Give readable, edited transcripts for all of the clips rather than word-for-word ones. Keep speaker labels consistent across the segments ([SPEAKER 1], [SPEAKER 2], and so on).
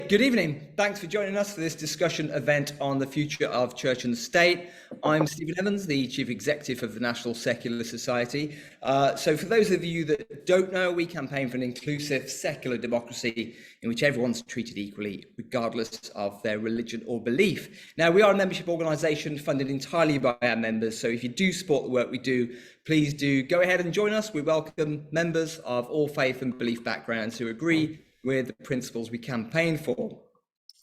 [SPEAKER 1] Good evening. Thanks for joining us for this discussion event on the future of church and state. I'm Stephen Evans, the Chief Executive of the National Secular Society. So for those of you that don't know, we campaign for an inclusive secular democracy in which everyone's treated equally, regardless of their religion or belief. Now, we are a membership organisation funded entirely by our members. So if you do support the work we do, please do go ahead and join us. We welcome members of all faith and belief backgrounds who agree with the principles we campaign for.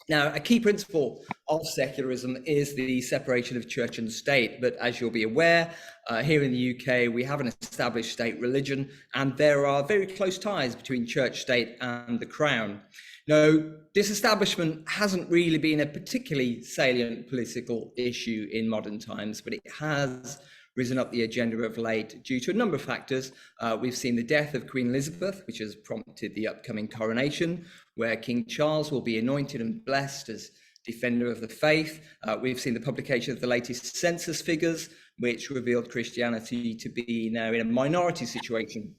[SPEAKER 1] Now, a key principle of secularism is the separation of church and state. But as you'll be aware, here in the UK, we have an established state religion, and there are very close ties between church, state, and the crown. Now, disestablishment hasn't really been a particularly salient political issue in modern times, but it has risen up the agenda of late due to a number of factors. We've seen the death of Queen Elizabeth, which has prompted the upcoming coronation, where King Charles will be anointed and blessed as defender of the faith. We've seen the publication of the latest census figures, which revealed Christianity to be now in a minority situation,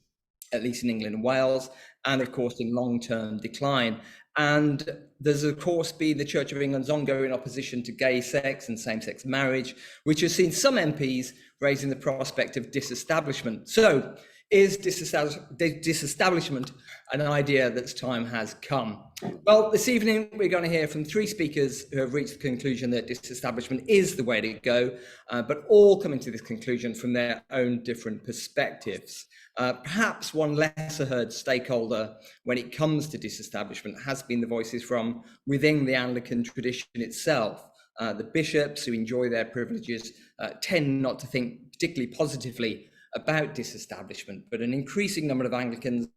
[SPEAKER 1] at least in England and Wales, and of course in long-term decline. And there's of course been the Church of England's ongoing opposition to gay sex and same-sex marriage, which has seen some MPs raising the prospect of disestablishment. So is disestablishment an idea that's time has come? Well, this evening we're going to hear from three speakers who have reached the conclusion that disestablishment is the way to go, but all coming to this conclusion from their own different perspectives. Perhaps one lesser heard stakeholder when it comes to disestablishment has been the voices from within the Anglican tradition itself. The bishops who enjoy their privileges tend not to think particularly positively about disestablishment, but an increasing number of Anglicans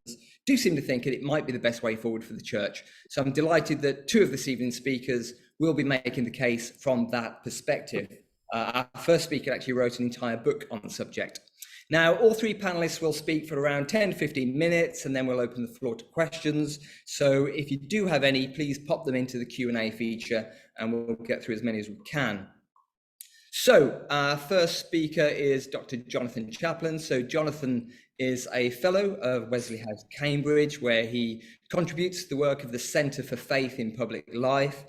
[SPEAKER 1] do seem to think that it might be the best way forward for the church. So I'm delighted that two of this evening's speakers will be making the case from that perspective. Our first speaker actually wrote an entire book on the subject. Now, all three panelists will speak for around 10 to 15 minutes, and then we'll open the floor to questions. So if you do have any, please pop them into the Q&A feature, and we'll get through as many as we can. So our first speaker is Dr. Jonathan Chaplin. So Jonathan is a fellow of Wesley House, Cambridge, where he contributes to the work of the Centre for Faith in Public Life.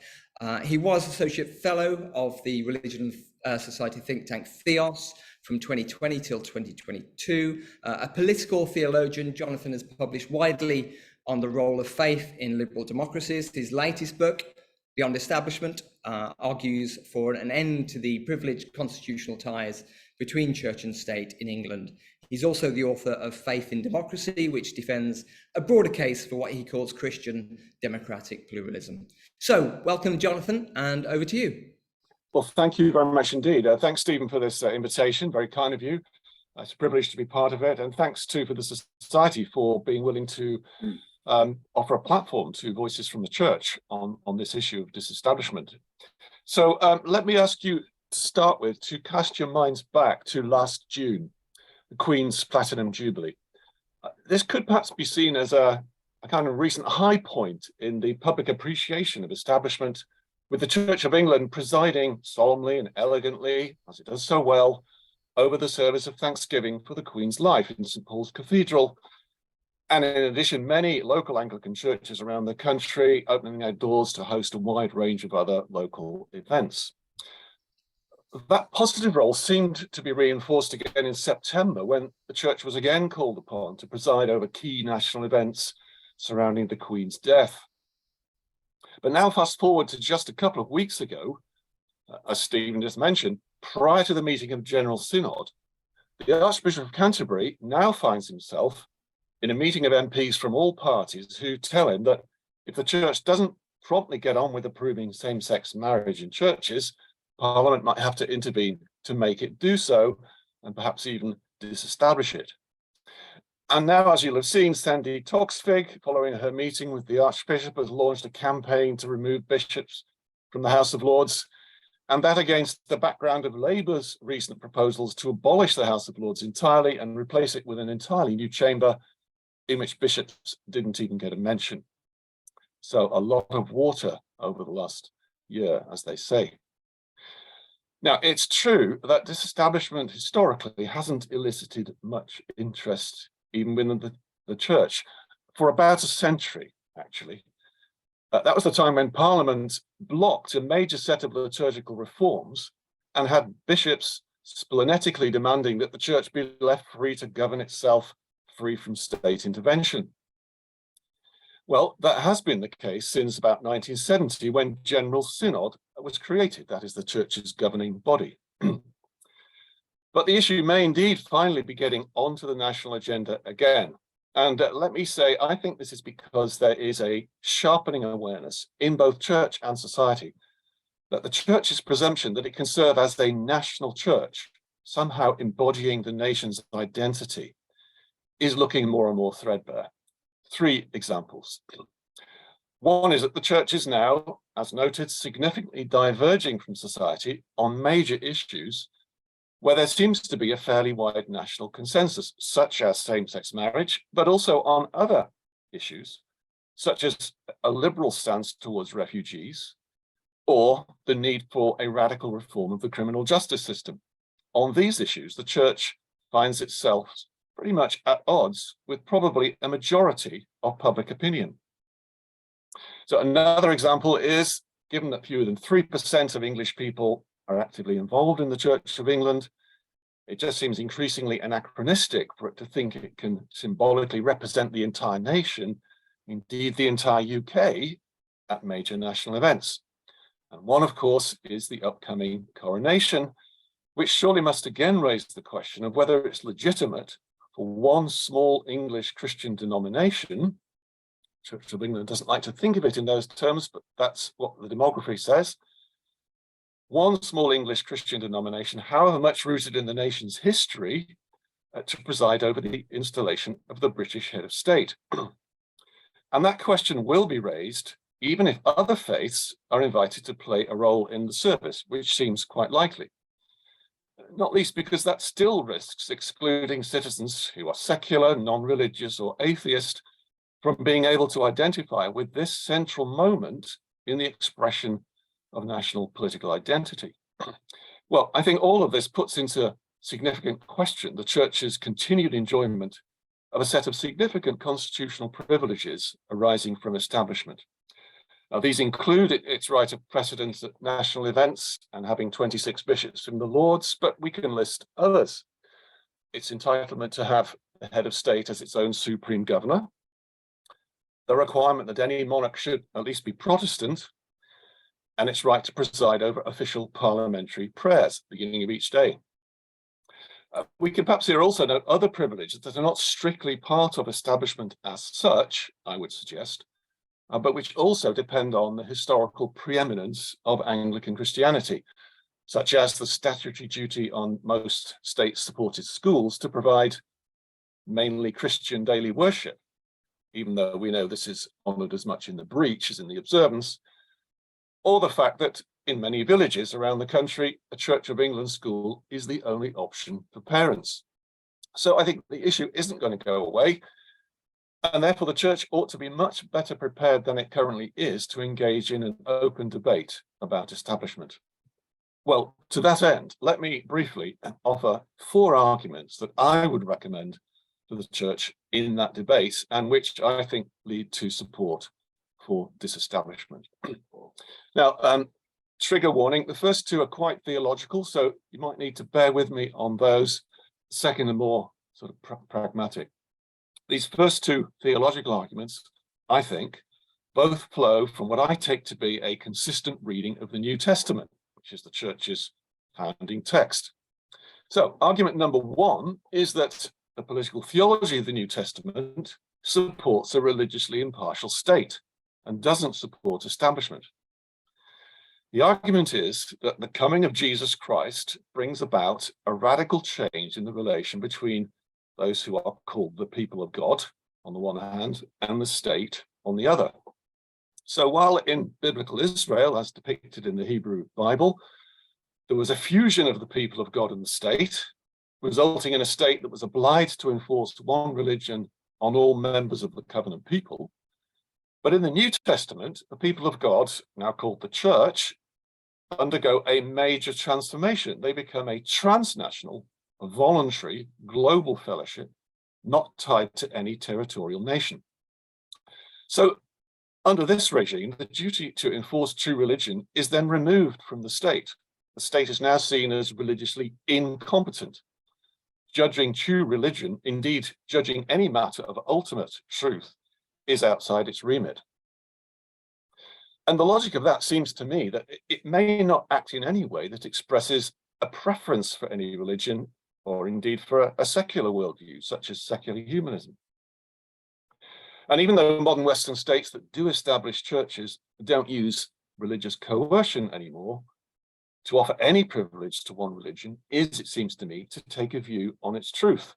[SPEAKER 1] He was Associate Fellow of the Religion Society think tank Theos from 2020 till 2022. A political theologian, Jonathan has published widely on the role of faith in liberal democracies. His latest book, Beyond Establishment, argues for an end to the privileged constitutional ties between church and state in England. He's also the author of Faith in Democracy, which defends a broader case for what he calls Christian democratic pluralism. So welcome, Jonathan, and over to you.
[SPEAKER 2] Well, thank you very much indeed. Thanks, Stephen, for this invitation. Very kind of you. It's a privilege to be part of it. And thanks too for the Society for being willing to offer a platform to voices from the church on this issue of disestablishment. So let me ask you to start with to cast your minds back to last June, the Queen's Platinum Jubilee. This could perhaps be seen as a kind of recent high point in the public appreciation of establishment, with the Church of England presiding solemnly and elegantly, as it does so well, over the service of Thanksgiving for the Queen's life in St. Paul's Cathedral. And in addition, many local Anglican churches around the country opening their doors to host a wide range of other local events. That positive role seemed to be reinforced again in September, when the church was again called upon to preside over key national events surrounding the Queen's death. But now fast forward to just a couple of weeks ago, as Stephen just mentioned, prior to the meeting of General Synod, the Archbishop of Canterbury now finds himself in a meeting of MPs from all parties who tell him that if the church doesn't promptly get on with approving same-sex marriage in churches, Parliament might have to intervene to make it do so, and perhaps even disestablish it. And now, as you'll have seen, Sandy Toksvig, following her meeting with the Archbishop, has launched a campaign to remove bishops from the House of Lords, and that against the background of Labour's recent proposals to abolish the House of Lords entirely and replace it with an entirely new chamber in which bishops didn't even get a mention. So a lot of water over the last year, as they say. Now, it's true that disestablishment historically hasn't elicited much interest even within the church for about a century, actually. That was the time when Parliament blocked a major set of liturgical reforms and had bishops splenetically demanding that the church be left free to govern itself, free from state intervention. Well, that has been the case since about 1970, when General Synod was created, that is the church's governing body. But the issue may indeed finally be getting onto the national agenda again. And let me say, I think this is because there is a sharpening awareness in both church and society that the church's presumption that it can serve as a national church, somehow embodying the nation's identity, is looking more and more threadbare. 3 examples. One is that the church is now, as noted, significantly diverging from society on major issues where there seems to be a fairly wide national consensus, such as same-sex marriage, but also on other issues, such as a liberal stance towards refugees, or the need for a radical reform of the criminal justice system. On these issues, the church finds itself pretty much at odds with probably a majority of public opinion. So another example is, given that fewer than 3% of English people are actively involved in the Church of England, it just seems increasingly anachronistic for it to think it can symbolically represent the entire nation, indeed the entire UK, at major national events. And one, of course, is the upcoming coronation, which surely must again raise the question of whether it's legitimate for one small English Christian denomination. Church of England doesn't like to think of it in those terms, but that's what the demography says. One small English Christian denomination, however much rooted in the nation's history, to preside over the installation of the British head of state. And that question will be raised even if other faiths are invited to play a role in the service, which seems quite likely. Not least because that still risks excluding citizens who are secular, non-religious, or atheist from being able to identify with this central moment in the expression of national political identity. Well, I think all of this puts into significant question the church's continued enjoyment of a set of significant constitutional privileges arising from establishment. Now, these include its right of precedence at national events and having 26 bishops from the Lords, but we can list others. Its entitlement to have the head of state as its own supreme governor, the requirement that any monarch should at least be Protestant, and its right to preside over official parliamentary prayers at the beginning of each day. We can perhaps here also note other privileges that are not strictly part of establishment as such, I would suggest, but which also depend on the historical preeminence of Anglican Christianity, such as the statutory duty on most state-supported schools to provide mainly Christian daily worship, even though we know this is honoured as much in the breach as in the observance, or the fact that in many villages around the country, a Church of England school is the only option for parents. So I think the issue isn't going to go away, and therefore the church ought to be much better prepared than it currently is to engage in an open debate about establishment. Well, to that end, let me briefly offer 4 arguments that I would recommend to the church in that debate, and which I think lead to support for disestablishment. Now, trigger warning, the first 2 are quite theological, so you might need to bear with me on those. Second, are more sort of pragmatic. These first 2 theological arguments, I think, both flow from what I take to be a consistent reading of the New Testament, which is the church's founding text. So argument number 1 is that the political theology of the New Testament supports a religiously impartial state and doesn't support establishment. The argument is that the coming of Jesus Christ brings about a radical change in the relation between those who are called the people of God on the one hand and the state on the other. So while in biblical Israel, as depicted in the Hebrew Bible, there was a fusion of the people of God and the state, resulting in a state that was obliged to enforce one religion on all members of the covenant people. But in the New Testament, the people of God, now called the church, undergo a major transformation. They become a transnational, a voluntary, global fellowship, not tied to any territorial nation. So Under this regime, the duty to enforce true religion is then removed from the state. The state is now seen as religiously incompetent. Judging true religion, indeed judging any matter of ultimate truth, is outside its remit. And the logic of that seems to me that it may not act in any way that expresses a preference for any religion, or indeed for a secular worldview, such as secular humanism. And even though modern Western states that do establish churches don't use religious coercion anymore, to offer any privilege to one religion is, it seems to me, to take a view on its truth.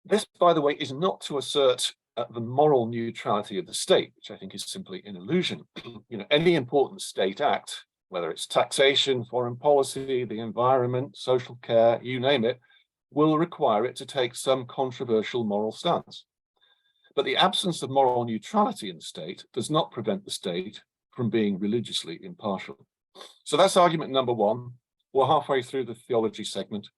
[SPEAKER 2] This, by the way, is not to assert the moral neutrality of the state, which I think is simply an illusion. Any important state act, whether it's taxation, foreign policy, the environment, social care, you name it, will require it to take some controversial moral stance. But the absence of moral neutrality in the state does not prevent the state from being religiously impartial. So that's argument number one. We're halfway through the theology segment,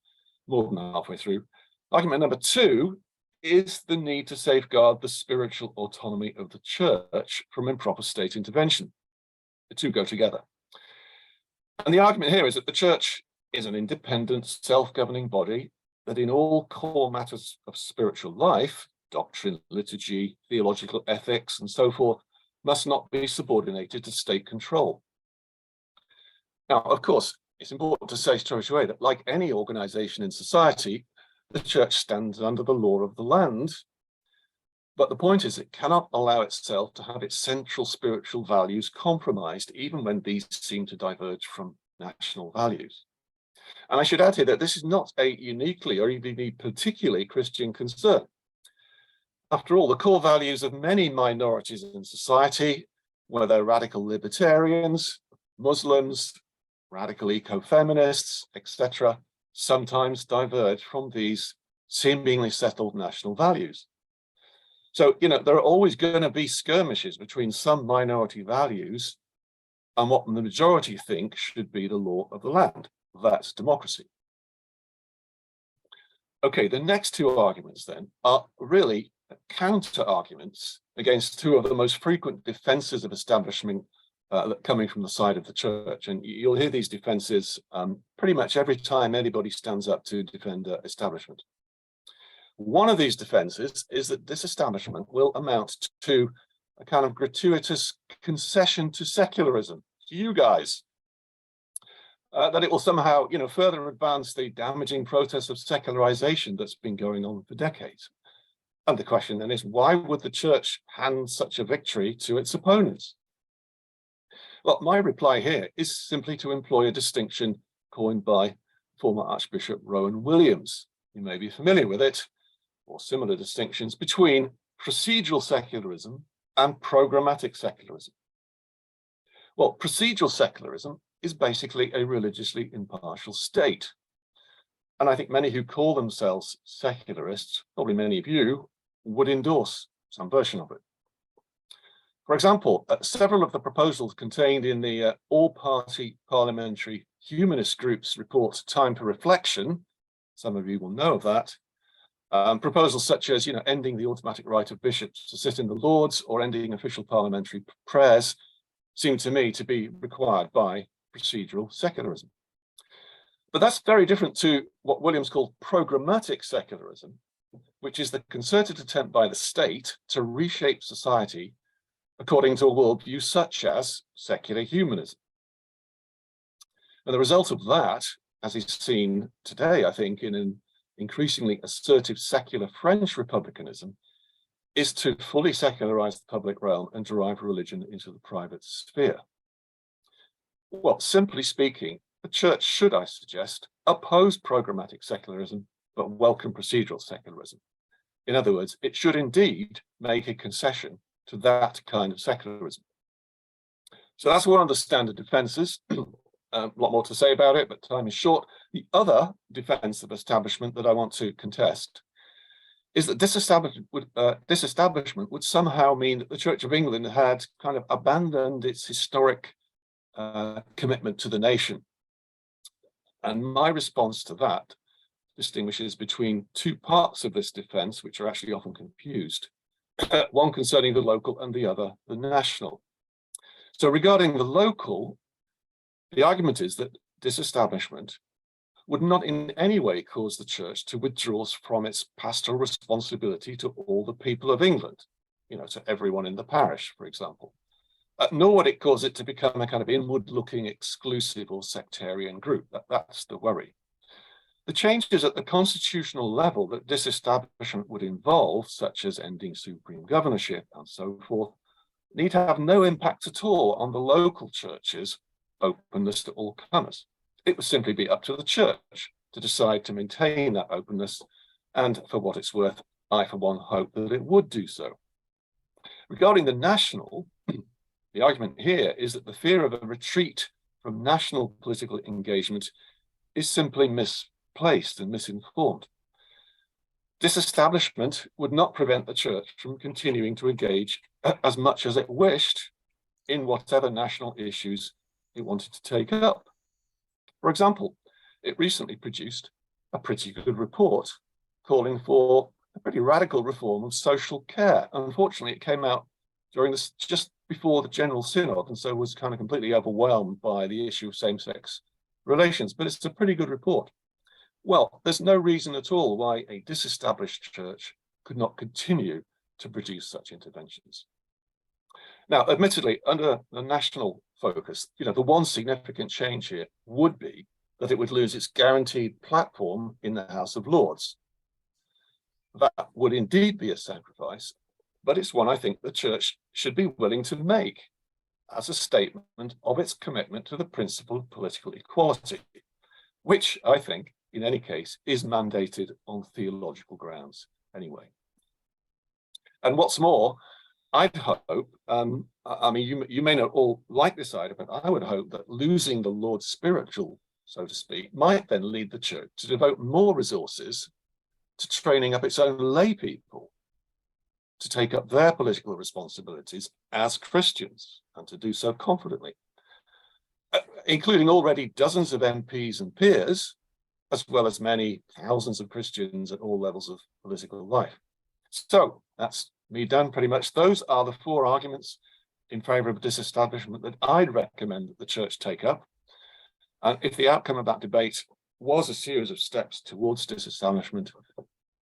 [SPEAKER 2] more than halfway through. Argument number two is the need to safeguard the spiritual autonomy of the church from improper state intervention. The two go together. And the argument here is that the church is an independent, self-governing body that in all core matters of spiritual life, doctrine, liturgy, theological ethics, and so forth, must not be subordinated to state control. Now, of course, it's important to say straight away that like any organization in society, the church stands under the law of the land. But the point is, it cannot allow itself to have its central spiritual values compromised, even when these seem to diverge from national values. And I should add here that this is not a uniquely or even a particularly Christian concern. After all, the core values of many minorities in society, whether radical libertarians, Muslims, radical eco-feminists, etc., sometimes diverge from these seemingly settled national values. So, there are always going to be skirmishes between some minority values and what the majority think should be the law of the land. That's democracy. Okay, the next two arguments then are really counter arguments against two of the most frequent defenses of establishment coming from the side of the church. And you'll hear these defenses pretty much every time anybody stands up to defend establishment. One of these defenses is that disestablishment will amount to a kind of gratuitous concession to secularism, to you guys. That it will somehow, further advance the damaging process of secularization that's been going on for decades. And the question then is, why would the church hand such a victory to its opponents? Well, my reply here is simply to employ a distinction coined by former Archbishop Rowan Williams. You may be familiar with it, or similar distinctions between procedural secularism and programmatic secularism. Well, procedural secularism is basically a religiously impartial state. And I think many who call themselves secularists, probably many of you, would endorse some version of it. For example, several of the proposals contained in the all-party parliamentary humanist group's report, Time for Reflection, some of you will know of that, proposals such as, ending the automatic right of bishops to sit in the Lords or ending official parliamentary prayers seem to me to be required by procedural secularism. But that's very different to what Williams called programmatic secularism, which is the concerted attempt by the state to reshape society according to a worldview such as secular humanism. And the result of that, as is seen today, I think, in an increasingly assertive secular French republicanism, is to fully secularize the public realm and drive religion into the private sphere. Well, simply speaking, the church should, I suggest, oppose programmatic secularism, but welcome procedural secularism. In other words, it should indeed make a concession to that kind of secularism. So that's one of the standard defenses. A lot more to say about it, but time is short. The other defense of establishment that I want to contest is that disestablishment would somehow mean that the Church of England had kind of abandoned its historic commitment to the nation. And my response to that distinguishes between two parts of this defense, which are actually often confused. one concerning the local and the other the national. So regarding the local, the argument is that disestablishment would not in any way cause the church to withdraw from its pastoral responsibility to all the people of England, to everyone in the parish, for example. Nor would it cause it to become a kind of inward-looking, exclusive or sectarian group. That's the worry. The changes at the constitutional level that disestablishment would involve, such as ending supreme governorship and so forth, need to have no impact at all on the local church's openness to all comers. It would simply be up to the church to decide to maintain that openness, and for what it's worth, I for one hope that it would do so. Regarding the national, the argument here is that the fear of a retreat from national political engagement is simply misplaced and misinformed. Disestablishment would not prevent the church from continuing to engage as much as it wished in whatever national issues it wanted to take up. For example, it recently produced a pretty good report calling for a pretty radical reform of social care. Unfortunately, it came out during this, just before the General Synod, and so was kind of completely overwhelmed by the issue of same-sex relations, but it's a pretty good report. Well, there's no reason at all why a disestablished church could not continue to produce such interventions. Now, admittedly, under the national focus, the one significant change here would be that it would lose its guaranteed platform in the House of Lords. That would indeed be a sacrifice, but it's one I think the church should be willing to make as a statement of its commitment to the principle of political equality, which I think, in any case, is mandated on theological grounds anyway. And what's more, I'd hope, you may not all like this idea, but I would hope that losing the Lord's spiritual, so to speak, might then lead the church to devote more resources to training up its own lay people to take up their political responsibilities as Christians, and to do so confidently, including already dozens of MPs and peers, as well as many thousands of Christians at all levels of political life. So that's me done pretty much. Those are the four arguments in favor of disestablishment that I'd recommend that the church take up. And if the outcome of that debate was a series of steps towards disestablishment,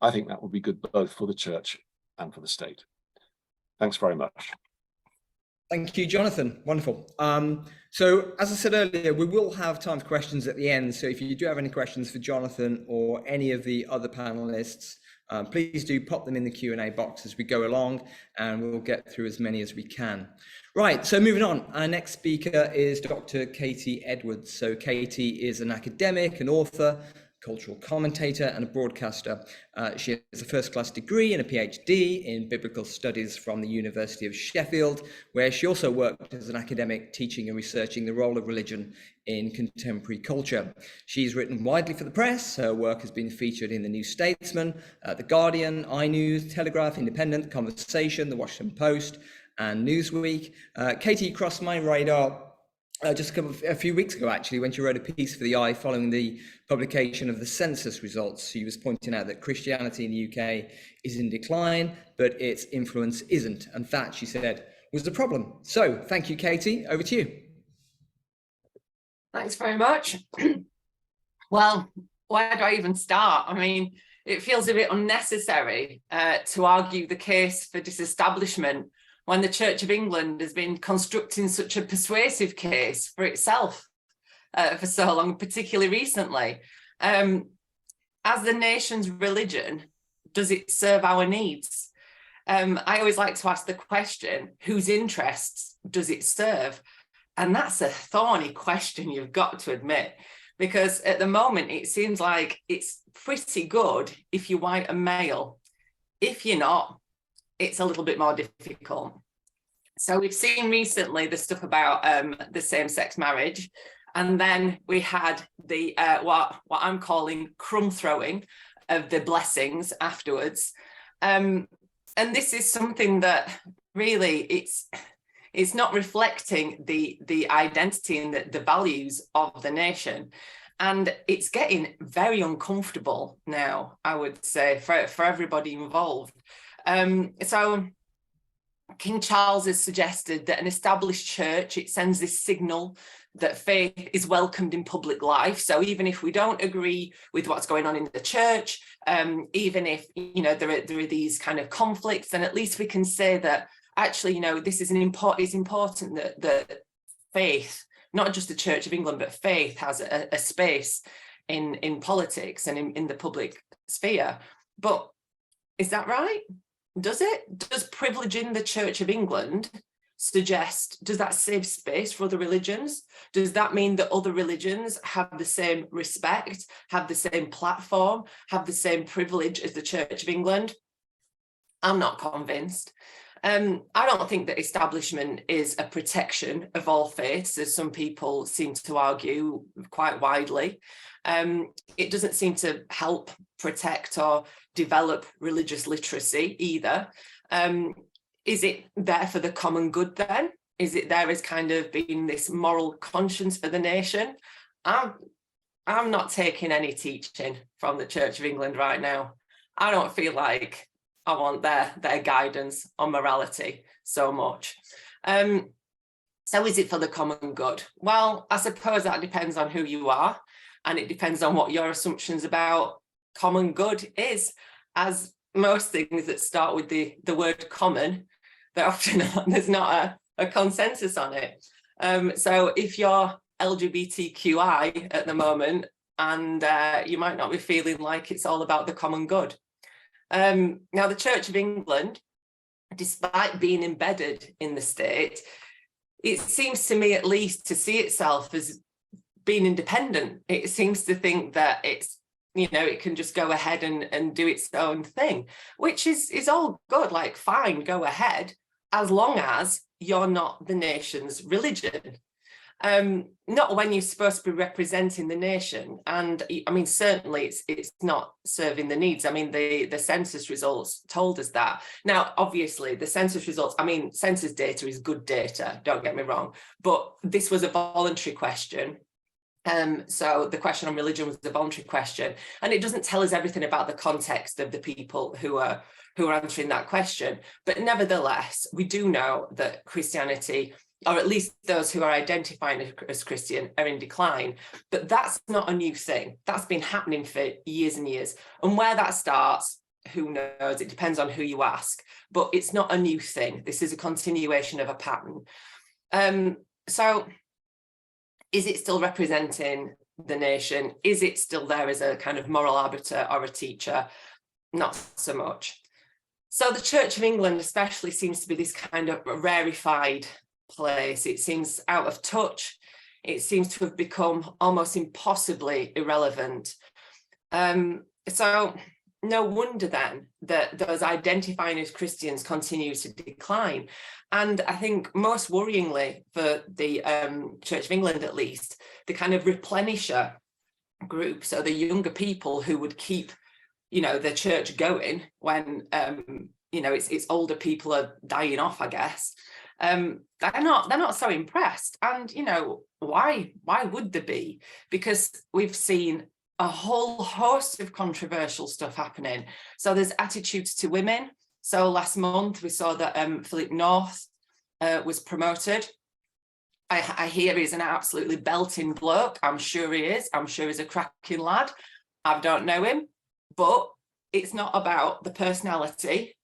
[SPEAKER 2] I think that would be good both for the church and for the state. Thanks very much.
[SPEAKER 1] Thank you, Jonathan. Wonderful. So as I said earlier, we will have time for questions at the end. So if you do have any questions for Jonathan or any of the other panelists, please do pop them in the Q&A box as we go along, and we'll get through as many as we can. Right, so moving on, our next speaker is Dr. Katie Edwards. So Katie is an academic, an author, cultural commentator and a broadcaster. She has a first-class degree and a PhD in biblical studies from the University of Sheffield, where she also worked as an academic teaching and researching the role of religion in contemporary culture. She's written widely for the press. Her work has been featured in The New Statesman, The Guardian, iNews, Telegraph, Independent, Conversation, The Washington Post and Newsweek. Katie crossed my radar just a few weeks ago, actually, when she wrote a piece for the Eye following the publication of the census results. She was pointing out that Christianity in the UK is in decline, but its influence isn't. And that, she said, was the problem. So thank you, Katie. Over to you.
[SPEAKER 3] Thanks very much. Well, where do I even start? I mean, it feels a bit unnecessary to argue the case for disestablishment when the Church of England has been constructing such a persuasive case for itself for so long, particularly recently. As the nation's religion, does it serve our needs? I always like to ask the question, whose interests does it serve? And that's a thorny question, you've got to admit, because at the moment, it seems like it's pretty good if you're white and male. If you're not, it's a little bit more difficult. So we've seen recently the stuff about the same-sex marriage, and then we had the what I'm calling crumb throwing of the blessings afterwards. And this is something that really it's not reflecting the identity and the values of the nation. And it's getting very uncomfortable now, I would say, for everybody involved. So King Charles has suggested that an established church, it sends this signal that faith is welcomed in public life. So even if we don't agree with what's going on in the church, even if, you know, there are these kind of conflicts, then at least we can say that actually, you know, this is it's important that faith, not just the Church of England, but faith has a space in politics and in the public sphere. But is that right? Does it? Does privileging the Church of England does that save space for other religions? Does that mean that other religions have the same respect, have the same platform, have the same privilege as the Church of England? I'm not convinced. I don't think that establishment is a protection of all faiths, as some people seem to argue quite widely. It doesn't seem to help protect or develop religious literacy either. Is it there for the common good then? Is it there as kind of being this moral conscience for the nation? I'm not taking any teaching from the Church of England right now. I don't feel like I want their guidance on morality so much. So is it for the common good? Well, I suppose that depends on who you are, and it depends on what your assumptions about common good is. As most things that start with the word common, there's not a consensus on it. So if you're LGBTQI at the moment, and you might not be feeling like it's all about the common good. Now, the Church of England, despite being embedded in the state, it seems to me at least to see itself as being independent. It seems to think that it's, you know, it can just go ahead and do its own thing, which is all good, like fine, go ahead, as long as you're not the nation's religion. Not when you're supposed to be representing the nation. And I mean, certainly it's not serving the needs. I mean, the census results told us that. Now, obviously, the census results, I mean, census data is good data, don't get me wrong, but this was a voluntary question. So the question on religion was a voluntary question, and it doesn't tell us everything about the context of the people who are answering that question. But nevertheless, we do know that Christianity, or at least those who are identifying as Christian, are in decline. But that's not a new thing. That's been happening for years and years. And where that starts, who knows? It depends on who you ask. But it's not a new thing. This is a continuation of a pattern. So is it still representing the nation? Is it still there as a kind of moral arbiter or a teacher? Not so much. So the Church of England especially seems to be this kind of rarefied place. It seems out of touch. It seems to have become almost impossibly irrelevant. So no wonder then that those identifying as Christians continue to decline. And I think most worryingly for the Church of England, at least, the kind of replenisher group, so the younger people who would keep, you know, the church going when, you know, it's older people are dying off, I guess. They're not so impressed. And, you know, why would they be? Because we've seen a whole host of controversial stuff happening. So there's attitudes to women. So last month we saw that Philip North was promoted. I hear he's an absolutely belting bloke. I'm sure he is. I'm sure he's a cracking lad. I don't know him, but it's not about the personality.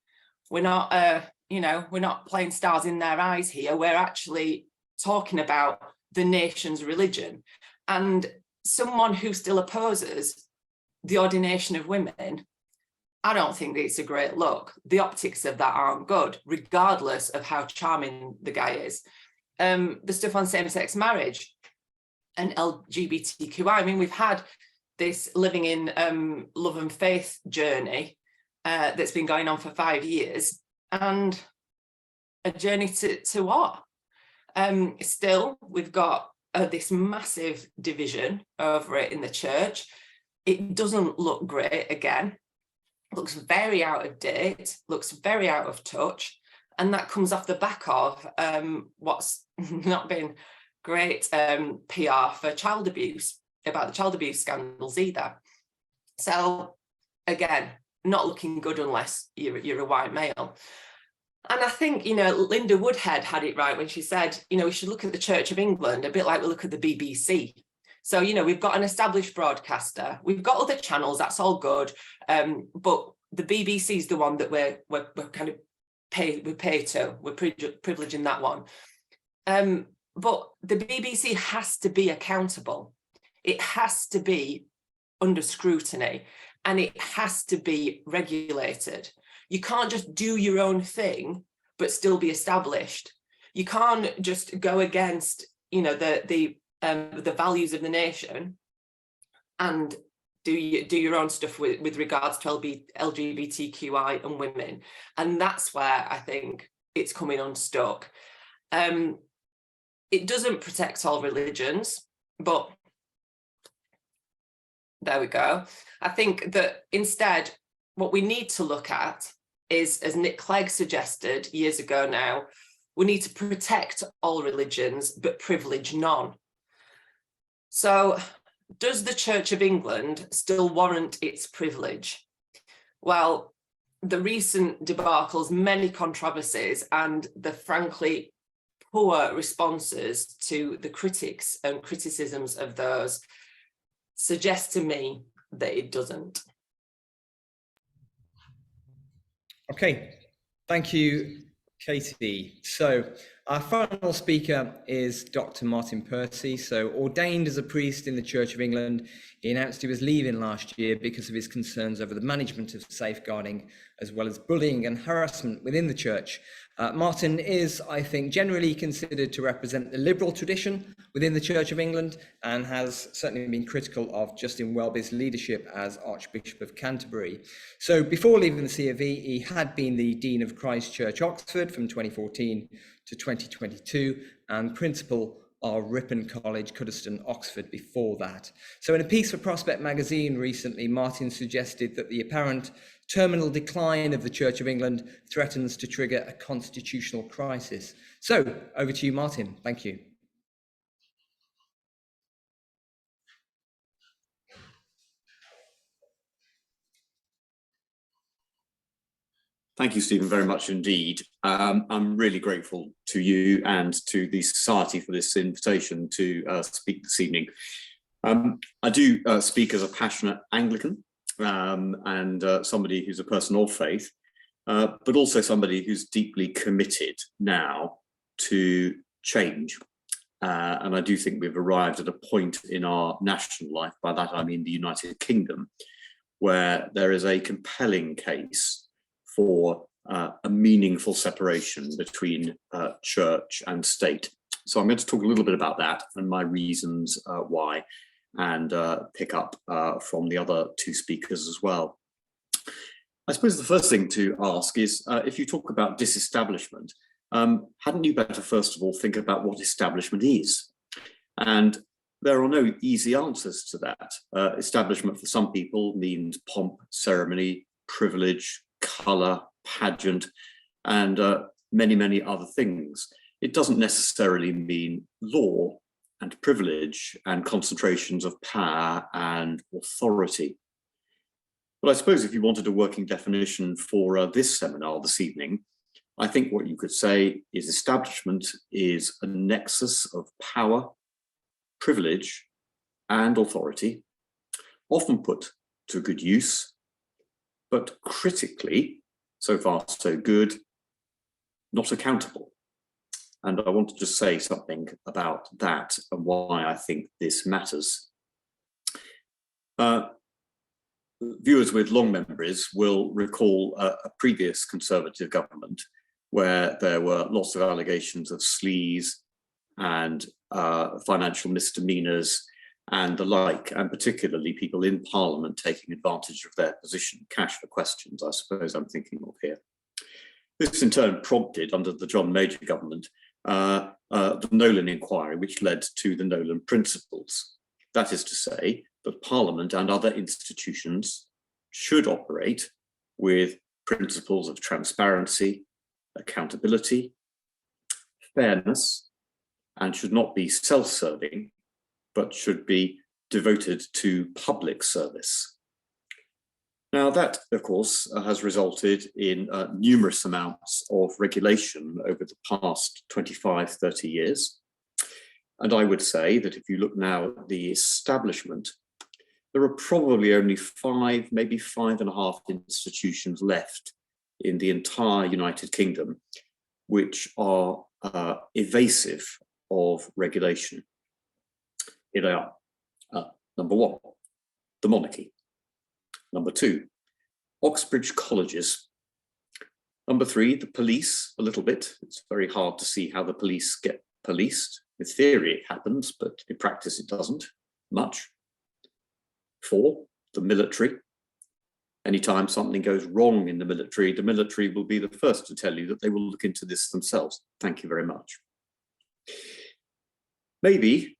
[SPEAKER 3] We're not, you know, we're not playing stars in their eyes here. We're actually talking about the nation's religion. And someone who still opposes the ordination of women, I don't think that it's a great look. The optics of that aren't good, regardless of how charming the guy is. The stuff on same-sex marriage and LGBTQI, I mean, we've had this living in love and faith journey that's been going on for 5 years, and a journey to what? Still, we've got this massive division over it in the church. It doesn't look great again. Looks very out of date, looks very out of touch. And that comes off the back of what's not been great PR for child abuse, about the child abuse scandals either. So again, not looking good unless you're a white male. And I think, you know, Linda Woodhead had it right when she said, you know, we should look at the Church of England a bit like we look at the BBC. So, you know, we've got an established broadcaster, we've got other channels, that's all good. But the BBC is the one that we're kind of pay to, we're privileging that one. But the BBC has to be accountable. It has to be under scrutiny, and it has to be regulated. You can't just do your own thing, but still be established. You can't just go against, you know, the values of the nation and do your own stuff with regards to LGBTQI and women. And that's where I think it's coming unstuck. It doesn't protect all religions, but there we go. I think that instead, what we need to look at is, as Nick Clegg suggested years ago now, we need to protect all religions, but privilege none. So does the Church of England still warrant its privilege? Well, the recent debacles, many controversies, and the frankly poor responses to the critics and criticisms of those suggest to me that it doesn't.
[SPEAKER 1] Okay, thank you, Katie. So our final speaker is Dr. Martin Percy. So ordained as a priest in the Church of England, he announced he was leaving last year because of his concerns over the management of safeguarding, as well as bullying and harassment within the church. Martin is, I think, generally considered to represent the liberal tradition within the Church of England, and has certainly been critical of Justin Welby's leadership as Archbishop of Canterbury. So before leaving the C of E, he had been the Dean of Christ Church, Oxford from 2014 to 2022, and Principal of Ripon College, Cuddesdon, Oxford before that. So in a piece for Prospect magazine recently, Martin suggested that the apparent terminal decline of the Church of England threatens to trigger a constitutional crisis. So over to you, Martin. Thank you.
[SPEAKER 4] Thank you, Stephen, very much indeed. I'm really grateful to you and to the Society for this invitation to speak this evening. I do speak as a passionate Anglican and somebody who's a person of faith, but also somebody who's deeply committed now to change. And I do think we've arrived at a point in our national life, by that I mean the United Kingdom, where there is a compelling case for a meaningful separation between church and state. So I'm going to talk a little bit about that and my reasons why, and pick up from the other two speakers as well. I suppose the first thing to ask is, if you talk about disestablishment, hadn't you better first of all think about what establishment is? And there are no easy answers to that. Establishment for some people means pomp, ceremony, privilege, colour, pageant, and many, many other things. It doesn't necessarily mean law and privilege and concentrations of power and authority. But I suppose if you wanted a working definition for this seminar this evening, I think what you could say is establishment is a nexus of power, privilege, and authority, often put to good use, but critically, so far so good, not accountable. And I want to just say something about that and why I think this matters. Viewers with long memories will recall a previous Conservative government where there were lots of allegations of sleaze and financial misdemeanors and the like, and particularly people in Parliament taking advantage of their position. Cash for questions, I suppose I'm thinking of here. This in turn prompted, under the John Major government, the Nolan inquiry, which led to the Nolan principles. That is to say that Parliament and other institutions should operate with principles of transparency, accountability, fairness, and should not be self-serving, but should be devoted to public service. Now that, of course, has resulted in numerous amounts of regulation over the past 25, 30 years. And I would say that if you look now at the establishment, there are probably only 5, maybe 5.5 institutions left in the entire United Kingdom, which are evasive of regulation. Here they are. Number 1, the monarchy. Number 2, Oxbridge colleges. Number 3, the police, a little bit. It's very hard to see how the police get policed. In theory, it happens, but in practice, it doesn't much. 4, the military. Anytime something goes wrong in the military will be the first to tell you that they will look into this themselves. Thank you very much. Maybe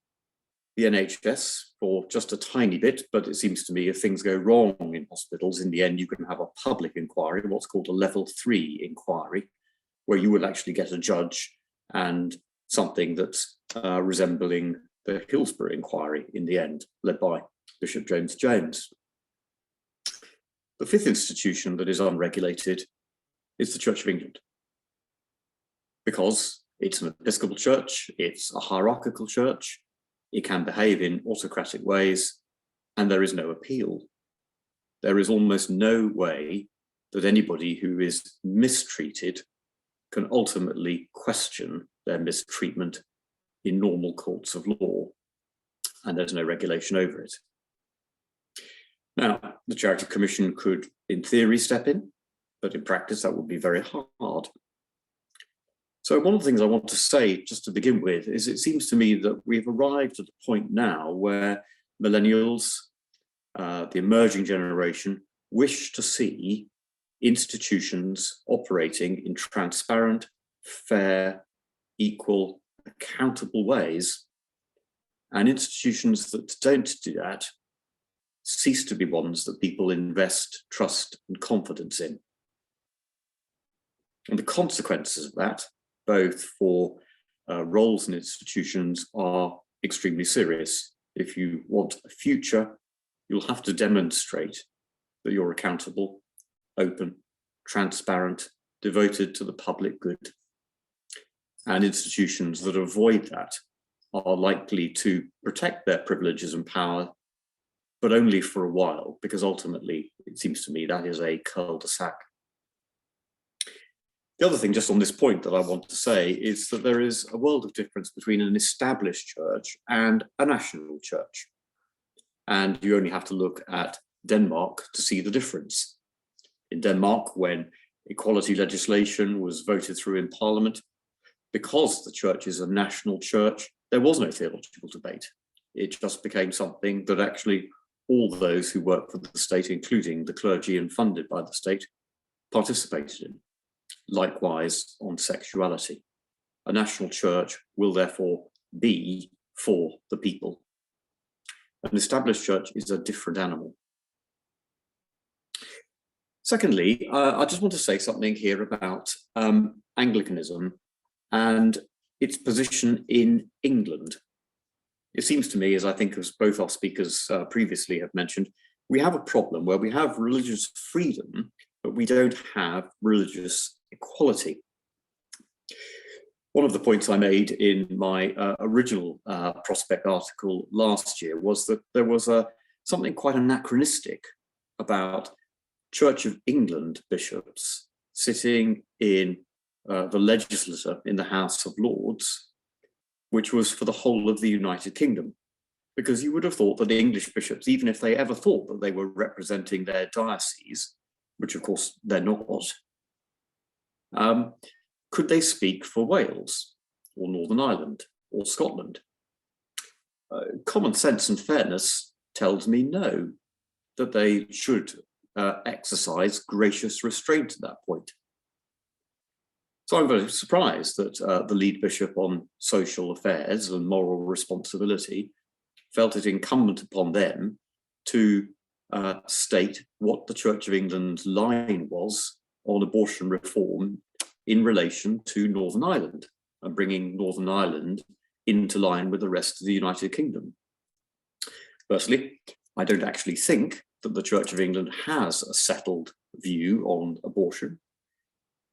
[SPEAKER 4] the NHS for just a tiny bit, but it seems to me if things go wrong in hospitals, in the end, you can have a public inquiry, what's called a level 3 inquiry, where you will actually get a judge and something that's resembling the Hillsborough inquiry in the end, led by Bishop James. The 5th institution that is unregulated is the Church of England, because it's an Episcopal church, it's a hierarchical church, it can behave in autocratic ways, and there is no appeal. There is almost no way that anybody who is mistreated can ultimately question their mistreatment in normal courts of law, and there's no regulation over it. Now, the Charity Commission could, in theory, step in, but in practice, that would be very hard. So one of the things I want to say, just to begin with, is it seems to me that we've arrived at a point now where millennials, the emerging generation, wish to see institutions operating in transparent, fair, equal, accountable ways. And institutions that don't do that cease to be ones that people invest trust and confidence in. And the consequences of that, both for roles and institutions, are extremely serious. If you want a future, you'll have to demonstrate that you're accountable, open, transparent, devoted to the public good. And institutions that avoid that are likely to protect their privileges and power, but only for a while, because ultimately, it seems to me, that is a cul-de-sac. The other thing just on this point that I want to say is that there is a world of difference between an established church and a national church. And you only have to look at Denmark to see the difference. In Denmark, when equality legislation was voted through in Parliament, because the church is a national church, there was no theological debate. It just became something that actually all those who work for the state, including the clergy and funded by the state, participated in. Likewise on sexuality. A national church will therefore be for the people. An established church is a different animal. Secondly, I just want to say something here about Anglicanism and its position in England. It seems to me, as I think as both our speakers previously have mentioned, we have a problem where we have religious freedom, but we don't have religious equality. One of the points I made in my original Prospect article last year was that there was something quite anachronistic about Church of England bishops sitting in the legislature in the House of Lords, which was for the whole of the United Kingdom. Because you would have thought that English bishops, even if they ever thought that they were representing their diocese, which of course they're not, could they speak for Wales or Northern Ireland or Scotland? Common sense and fairness tells me no, that they should exercise gracious restraint at that point. So I'm very surprised that the lead bishop on social affairs and moral responsibility felt it incumbent upon them to state what the Church of England's line was on abortion reform in relation to Northern Ireland and bringing Northern Ireland into line with the rest of the United Kingdom. Firstly, I don't actually think that the Church of England has a settled view on abortion.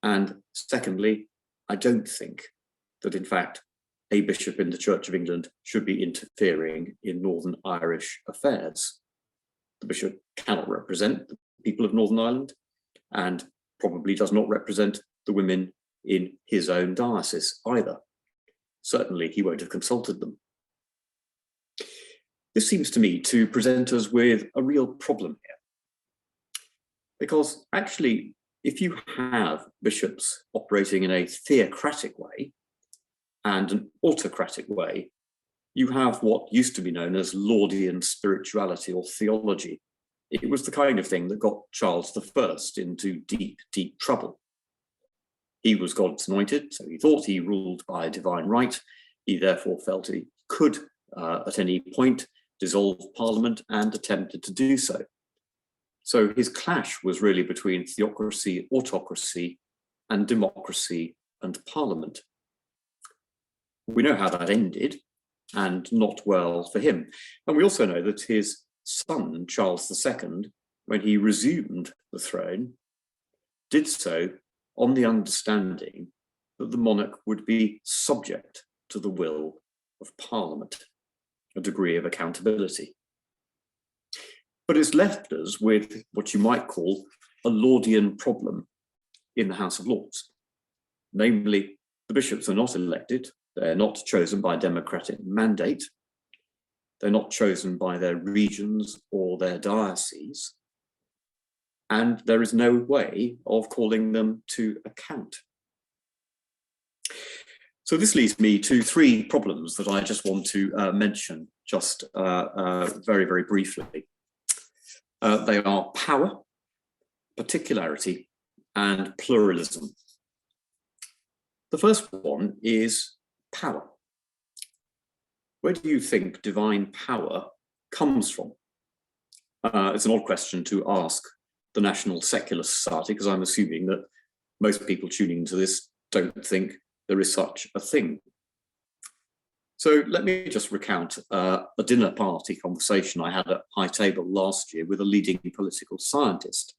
[SPEAKER 4] And secondly, I don't think that, in fact, a bishop in the Church of England should be interfering in Northern Irish affairs. The bishop cannot represent the people of Northern Ireland and probably does not represent the women in his own diocese either. Certainly, he won't have consulted them. This seems to me to present us with a real problem here. Because actually, if you have bishops operating in a theocratic way and an autocratic way, you have what used to be known as Laudian spirituality or theology. It was the kind of thing that got Charles I into deep, deep trouble. He was God's anointed, so he thought he ruled by divine right. He therefore felt he could, at any point, dissolve Parliament and attempted to do so. So his clash was really between theocracy, autocracy, and democracy and Parliament. We know how that ended, and not well for him. And we also know that his son, Charles II, when he resumed the throne, did so on the understanding that the monarch would be subject to the will of Parliament, a degree of accountability. But it's left us with what you might call a Laudian problem in the House of Lords. Namely, the bishops are not elected, they're not chosen by democratic mandate, they're not chosen by their regions or their dioceses, and there is no way of calling them to account. So this leads me to three problems that I just want to mention just very, very briefly. They are power, particularity, and pluralism. The first one is power. Where do you think divine power comes from? It's an odd question to ask the National Secular Society, because I'm assuming that most people tuning into this don't think there is such a thing. So let me just recount a dinner party conversation I had at High Table last year with a leading political scientist.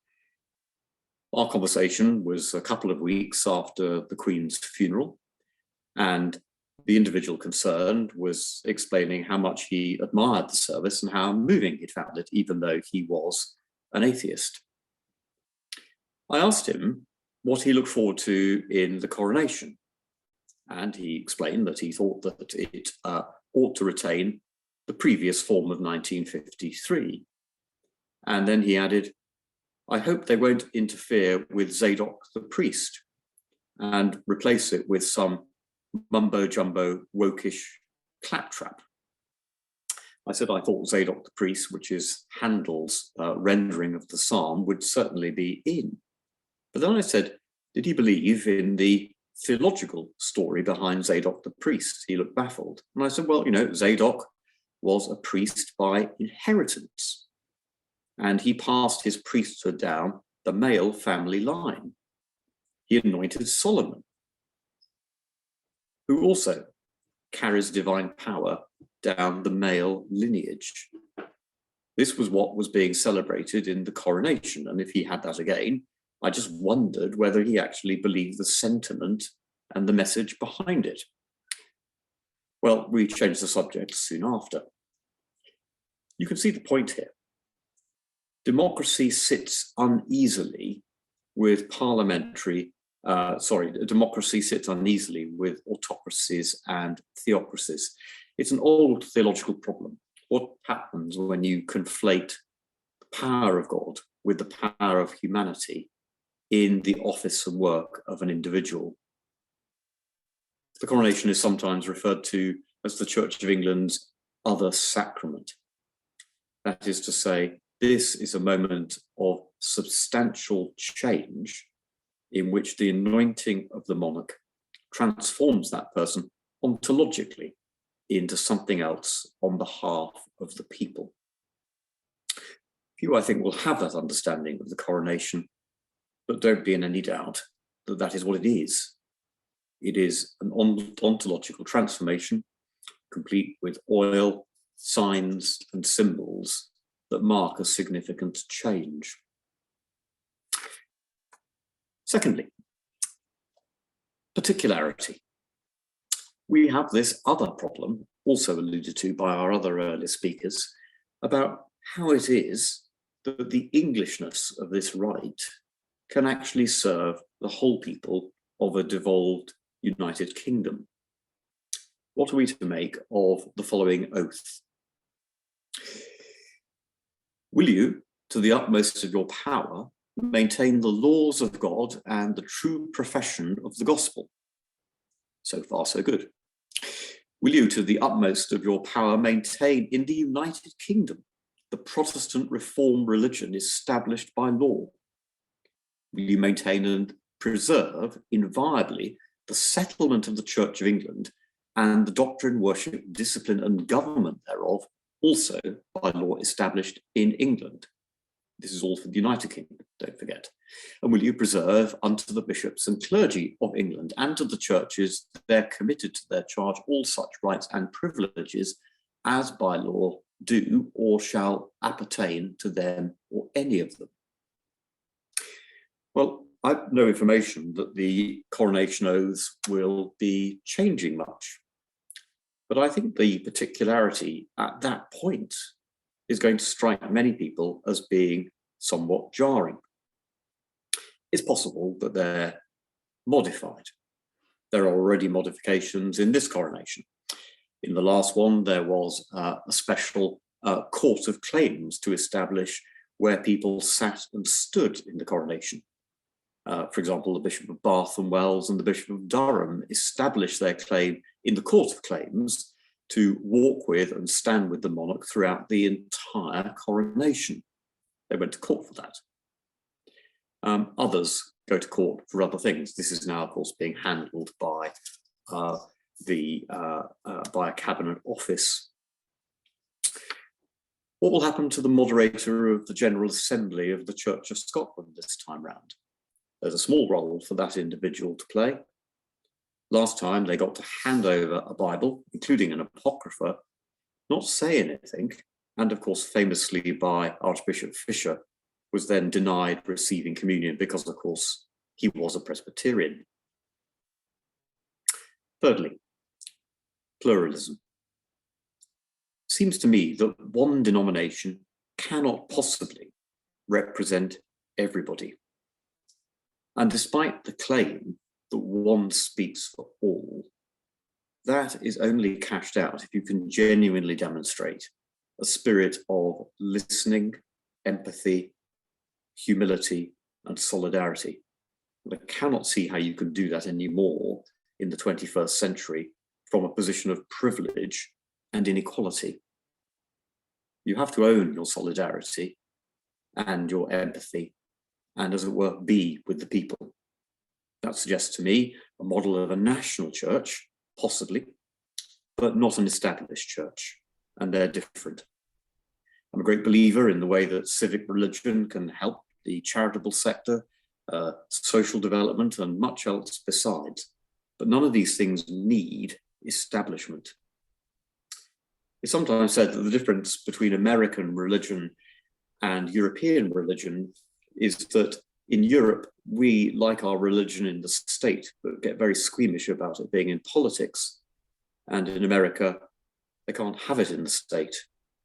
[SPEAKER 4] Our conversation was a couple of weeks after the Queen's funeral, and the individual concerned was explaining how much he admired the service and how moving he'd found it, even though he was an atheist. I asked him what he looked forward to in the coronation, and he explained that he thought that it ought to retain the previous form of 1953. And then he added, I hope they won't interfere with Zadok the priest and replace it with some mumbo-jumbo wokish claptrap. I said I thought Zadok the priest, which is Handel's rendering of the psalm, would certainly be in. But then I said, did he believe in the theological story behind Zadok the priest? He looked baffled. And I said, well, you know, Zadok was a priest by inheritance, and he passed his priesthood down the male family line. He anointed Solomon, who also carries divine power down the male lineage. This was what was being celebrated in the coronation. And if he had that again, I just wondered whether he actually believed the sentiment and the message behind it. Well, we changed the subject soon after. You can see the point here. Democracy sits uneasily with democracy sits uneasily with autocracies and theocracies. It's an old theological problem. What happens when you conflate the power of God with the power of humanity in the office and work of an individual? The coronation is sometimes referred to as the Church of England's other sacrament. That is to say, this is a moment of substantial change in which the anointing of the monarch transforms that person ontologically into something else on behalf of the people. Few, I think, will have that understanding of the coronation, but don't be in any doubt that that is what it is. It is an ontological transformation, complete with oil, signs, and symbols that mark a significant change. Secondly, particularity. We have this other problem, also alluded to by our other earlier speakers, about how it is that the Englishness of this rite can actually serve the whole people of a devolved United Kingdom. What are we to make of the following oath? Will you, to the utmost of your power, maintain the laws of God and the true profession of the gospel? So far, so good. Will you, to the utmost of your power, maintain in the United Kingdom the Protestant Reformed religion established by law? Will you maintain and preserve inviolably the settlement of the Church of England and the doctrine, worship, discipline, and government thereof, also by law established in England? This is all for the United Kingdom, don't forget. And will you preserve unto the bishops and clergy of England and to the churches there committed to their charge all such rights and privileges as by law do or shall appertain to them or any of them? Well, I've no information that the coronation oaths will be changing much. But I think the particularity at that point is going to strike many people as being somewhat jarring. It's possible that they're modified. There are already modifications in this coronation. In the last one, there was a special court of claims to establish where people sat and stood in the coronation. For example, the Bishop of Bath and Wells and the Bishop of Durham established their claim in the Court of Claims to walk with and stand with the monarch throughout the entire coronation. They went to court for that. Others go to court for other things. This is now, of course, being handled by by a cabinet office. What will happen to the moderator of the General Assembly of the Church of Scotland this time round? There's a small role for that individual to play. Last time they got to hand over a Bible, including an Apocrypha, not say anything, and of course famously by Archbishop Fisher, was then denied receiving communion because, of course, he was a Presbyterian. Thirdly, pluralism. Seems to me that one denomination cannot possibly represent everybody. And despite the claim that one speaks for all, that is only cashed out if you can genuinely demonstrate a spirit of listening, empathy, humility, and solidarity. And I cannot see how you can do that anymore in the 21st century from a position of privilege and inequality. You have to own your solidarity and your empathy and, as it were, be with the people. That suggests to me a model of a national church, possibly, but not an established church, and they're different. I'm a great believer in the way that civic religion can help the charitable sector, social development, and much else besides. But none of these things need establishment. It's sometimes said that the difference between American religion and European religion is that in Europe, we like our religion in the state, but get very squeamish about it being in politics. And in America, they can't have it in the state,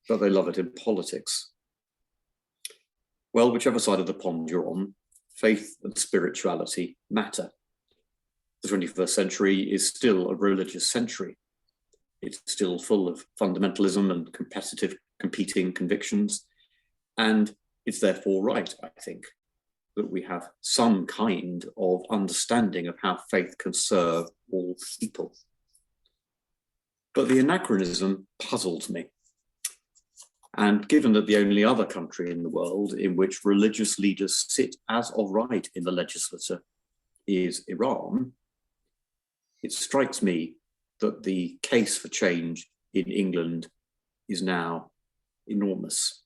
[SPEAKER 4] but they love it in politics. Well, whichever side of the pond you're on, faith and spirituality matter. The 21st century is still a religious century. It's still full of fundamentalism and competitive, competing convictions. And it's therefore right, I think, that we have some kind of understanding of how faith can serve all people. But the anachronism puzzles me. And given that the only other country in the world in which religious leaders sit as of right in the legislature is Iran, it strikes me that the case for change in England is now enormous.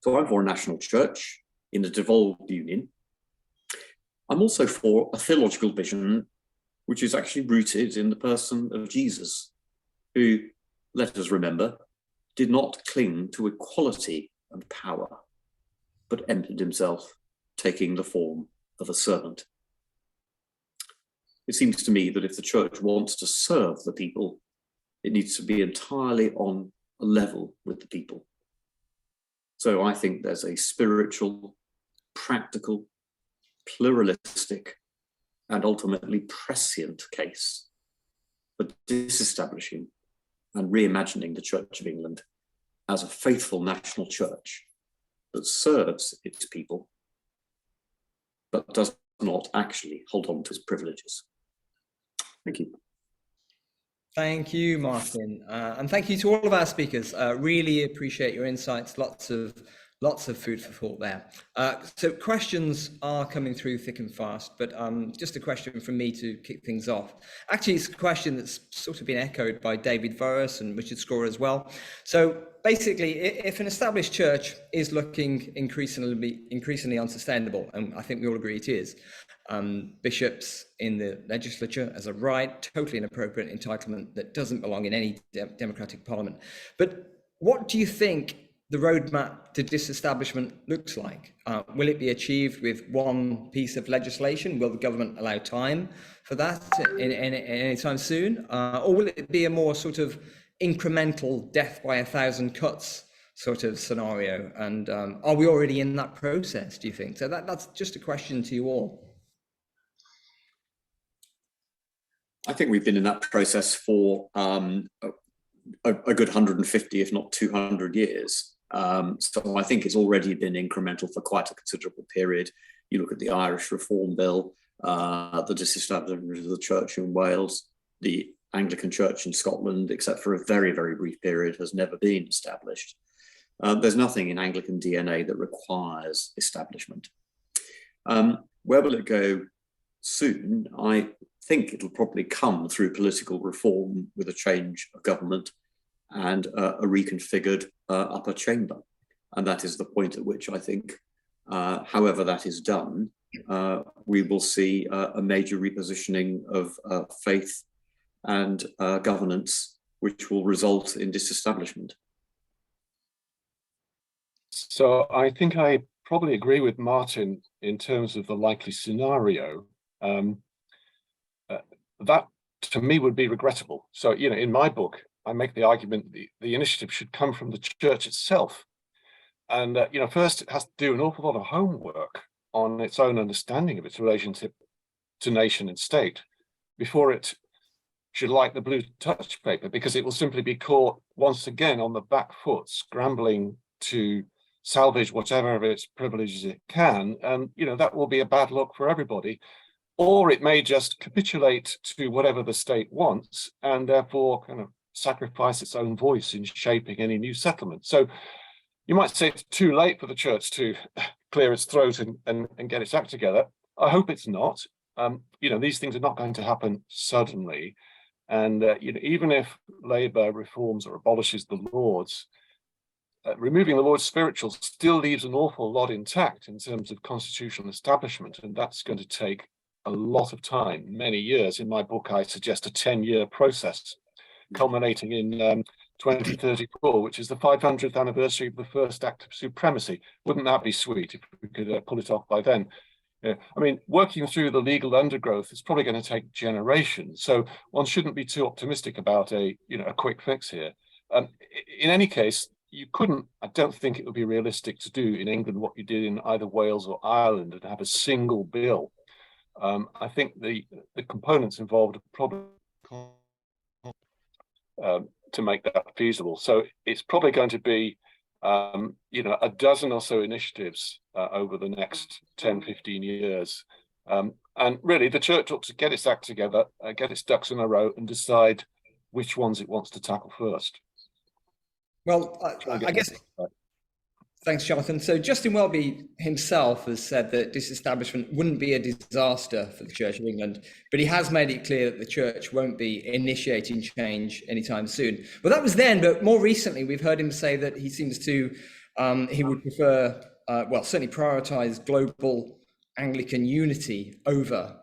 [SPEAKER 4] So I'm for a national church in a devolved union. I'm also for a theological vision which is actually rooted in the person of Jesus, who, let us remember, did not cling to equality and power, but emptied himself, taking the form of a servant. It seems to me that if the church wants to serve the people, it needs to be entirely on a level with the people. So I think there's a spiritual, practical, pluralistic, and ultimately prescient case for disestablishing and reimagining the Church of England as a faithful national church that serves its people, but does not actually hold on to its privileges. Thank you.
[SPEAKER 1] Thank you, Martin, and thank you to all of our speakers. Really appreciate your insights. Lots of food for thought there. So questions are coming through thick and fast, but just a question from me to kick things off. Actually, it's a question that's sort of been echoed by David Vorus and Richard Scorer as well. So basically, if an established church is looking increasingly unsustainable, and I think we all agree it is, bishops in the legislature as a right, totally inappropriate entitlement that doesn't belong in any democratic parliament. But what do you think the roadmap to disestablishment looks like? Will it be achieved with one piece of legislation? Will the government allow time for that any time soon? Or will it be a more sort of incremental death by 1,000 cuts sort of scenario? And are we already in that process, do you think? So that's just a question to you all.
[SPEAKER 4] I think we've been in that process for a good 150, if not 200 years. So I think it's already been incremental for quite a considerable period. You look at the Irish Reform Bill, the disestablishment of the Church in Wales, the Anglican Church in Scotland, except for a very, very brief period, has never been established. There's nothing in Anglican DNA that requires establishment. Where will it go soon? I think it'll probably come through political reform with a change of government and a reconfigured upper chamber. And that is the point at which I think, however that is done, we will see a major repositioning of faith and governance, which will result in disestablishment.
[SPEAKER 2] So I think I probably agree with Martin in terms of the likely scenario. That to me would be regrettable. So, you know, in my book, I make the argument the initiative should come from the church itself. And, you know, first it has to do an awful lot of homework on its own understanding of its relationship to nation and state before it should like the blue touch paper, because it will simply be caught once again on the back foot, scrambling to salvage whatever of its privileges it can. And, you know, that will be a bad look for everybody. Or it may just capitulate to whatever the state wants and therefore kind of sacrifice its own voice in shaping any new settlement. So you might say it's too late for the church to clear its throat and get its act together. I hope it's not. You know, these things are not going to happen suddenly. And you know, even if Labour reforms or abolishes the Lords, removing the Lord's spiritual still leaves an awful lot intact in terms of constitutional establishment. And that's going to take a lot of time, many years. In my book, I suggest a 10-year process culminating in 2034, which is the 500th anniversary of the first act of supremacy. Wouldn't that be sweet if we could pull it off by then? Yeah. I mean, working through the legal undergrowth is probably going to take generations. So one shouldn't be too optimistic about a quick fix here. In any case, you couldn't, I don't think it would be realistic to do in England what you did in either Wales or Ireland and have a single bill. I think the components involved are probably to make that feasible. So it's probably going to be, a dozen or so initiatives over the next 10, 15 years. And really, the church ought to get its act together, get its ducks in a row and decide which ones it wants to tackle first.
[SPEAKER 1] Well, I guess... Thanks, Jonathan. So Justin Welby himself has said that disestablishment wouldn't be a disaster for the Church of England, but he has made it clear that the church won't be initiating change anytime soon. Well, that was then, but more recently, we've heard him say that he seems to, he would prefer, certainly prioritise global Anglican unity over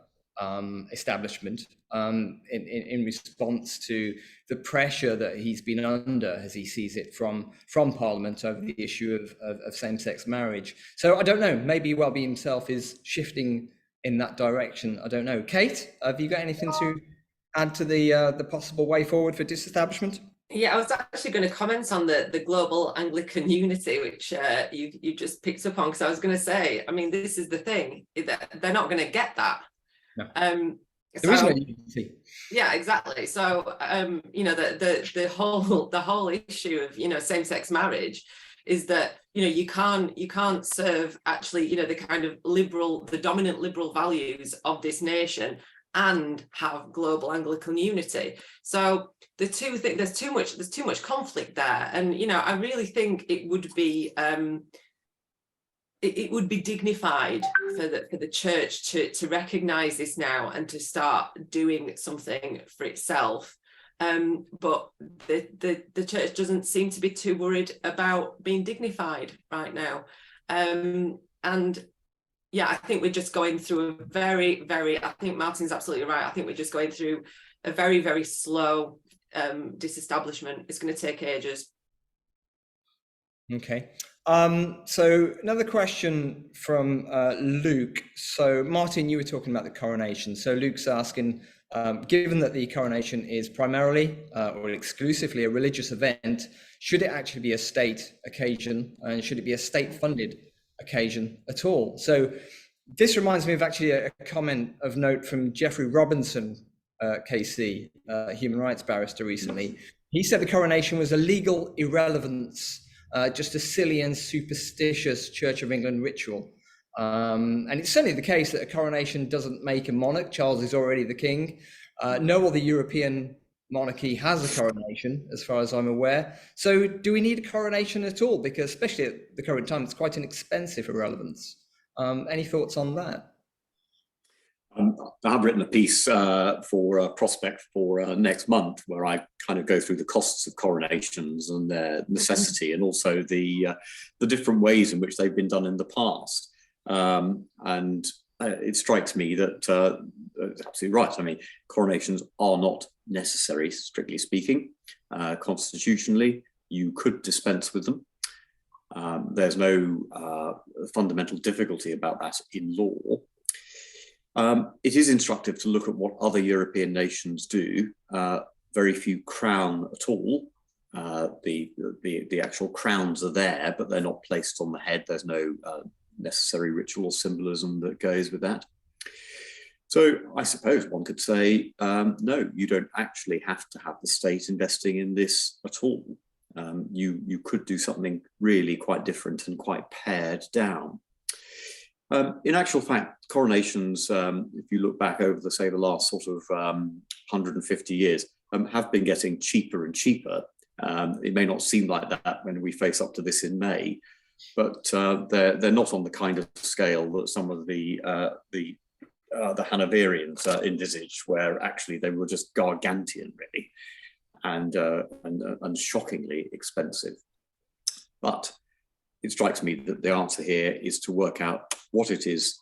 [SPEAKER 1] establishment in response to the pressure that he's been under, as he sees it, from Parliament over the issue of same-sex marriage. So I don't know, maybe Welby himself is shifting in that direction. I don't know. Kate, have you got anything to add to the possible way forward for disestablishment?
[SPEAKER 3] Yeah, I was actually going to comment on the global Anglican unity, which you just picked up on, because I was going to say, I mean, this is the thing, they're not going to get that.
[SPEAKER 1] No.
[SPEAKER 3] There
[SPEAKER 1] is no unity.
[SPEAKER 3] Yeah, exactly. So you know, the whole issue of, you know, same-sex marriage is that, you know, you can't serve actually, you know, the kind of the dominant liberal values of this nation and have global Anglican unity. So the two things, there's too much conflict there, and, you know, I really think it would be it would be dignified for the church to recognise this now and to start doing something for itself. But the church doesn't seem to be too worried about being dignified right now. And yeah, I think we're just going through I think Martin's absolutely right. I think we're just going through a very, very slow disestablishment. It's going to take ages.
[SPEAKER 1] Okay. So another question from Luke. So Martin, you were talking about the coronation. So Luke's asking, given that the coronation is primarily or exclusively a religious event, should it actually be a state occasion, and should it be a state-funded occasion at all? So this reminds me of actually a comment of note from Geoffrey Robinson, KC, human rights barrister recently. He said the coronation was a legal irrelevance, just a silly and superstitious Church of England ritual. And it's certainly the case that a coronation doesn't make a monarch. Charles is already the king. No other European monarchy has a coronation, as far as I'm aware. So do we need a coronation at all? Because especially at the current time, it's quite an expensive irrelevance. Any thoughts on that?
[SPEAKER 4] I have written a piece for Prospect for next month, where I kind of go through the costs of coronations and their necessity, and also the different ways in which they've been done in the past. And it strikes me that absolutely right. I mean, coronations are not necessary, strictly speaking. Constitutionally, you could dispense with them. There's no fundamental difficulty about that in law. It is instructive to look at what other European nations do. Very few crown at all. The actual crowns are there, but they're not placed on the head. There's no necessary ritual symbolism that goes with that. So I suppose one could say, no, you don't actually have to have the state investing in this at all. You could do something really quite different and quite pared down. In actual fact, coronations, if you look back over the last sort of 150 years, have been getting cheaper and cheaper. It may not seem like that when we face up to this in May, but they're not on the kind of scale that some of the Hanoverians envisaged, where actually they were just gargantuan, really, and shockingly expensive. But it strikes me that the answer here is to work out what it is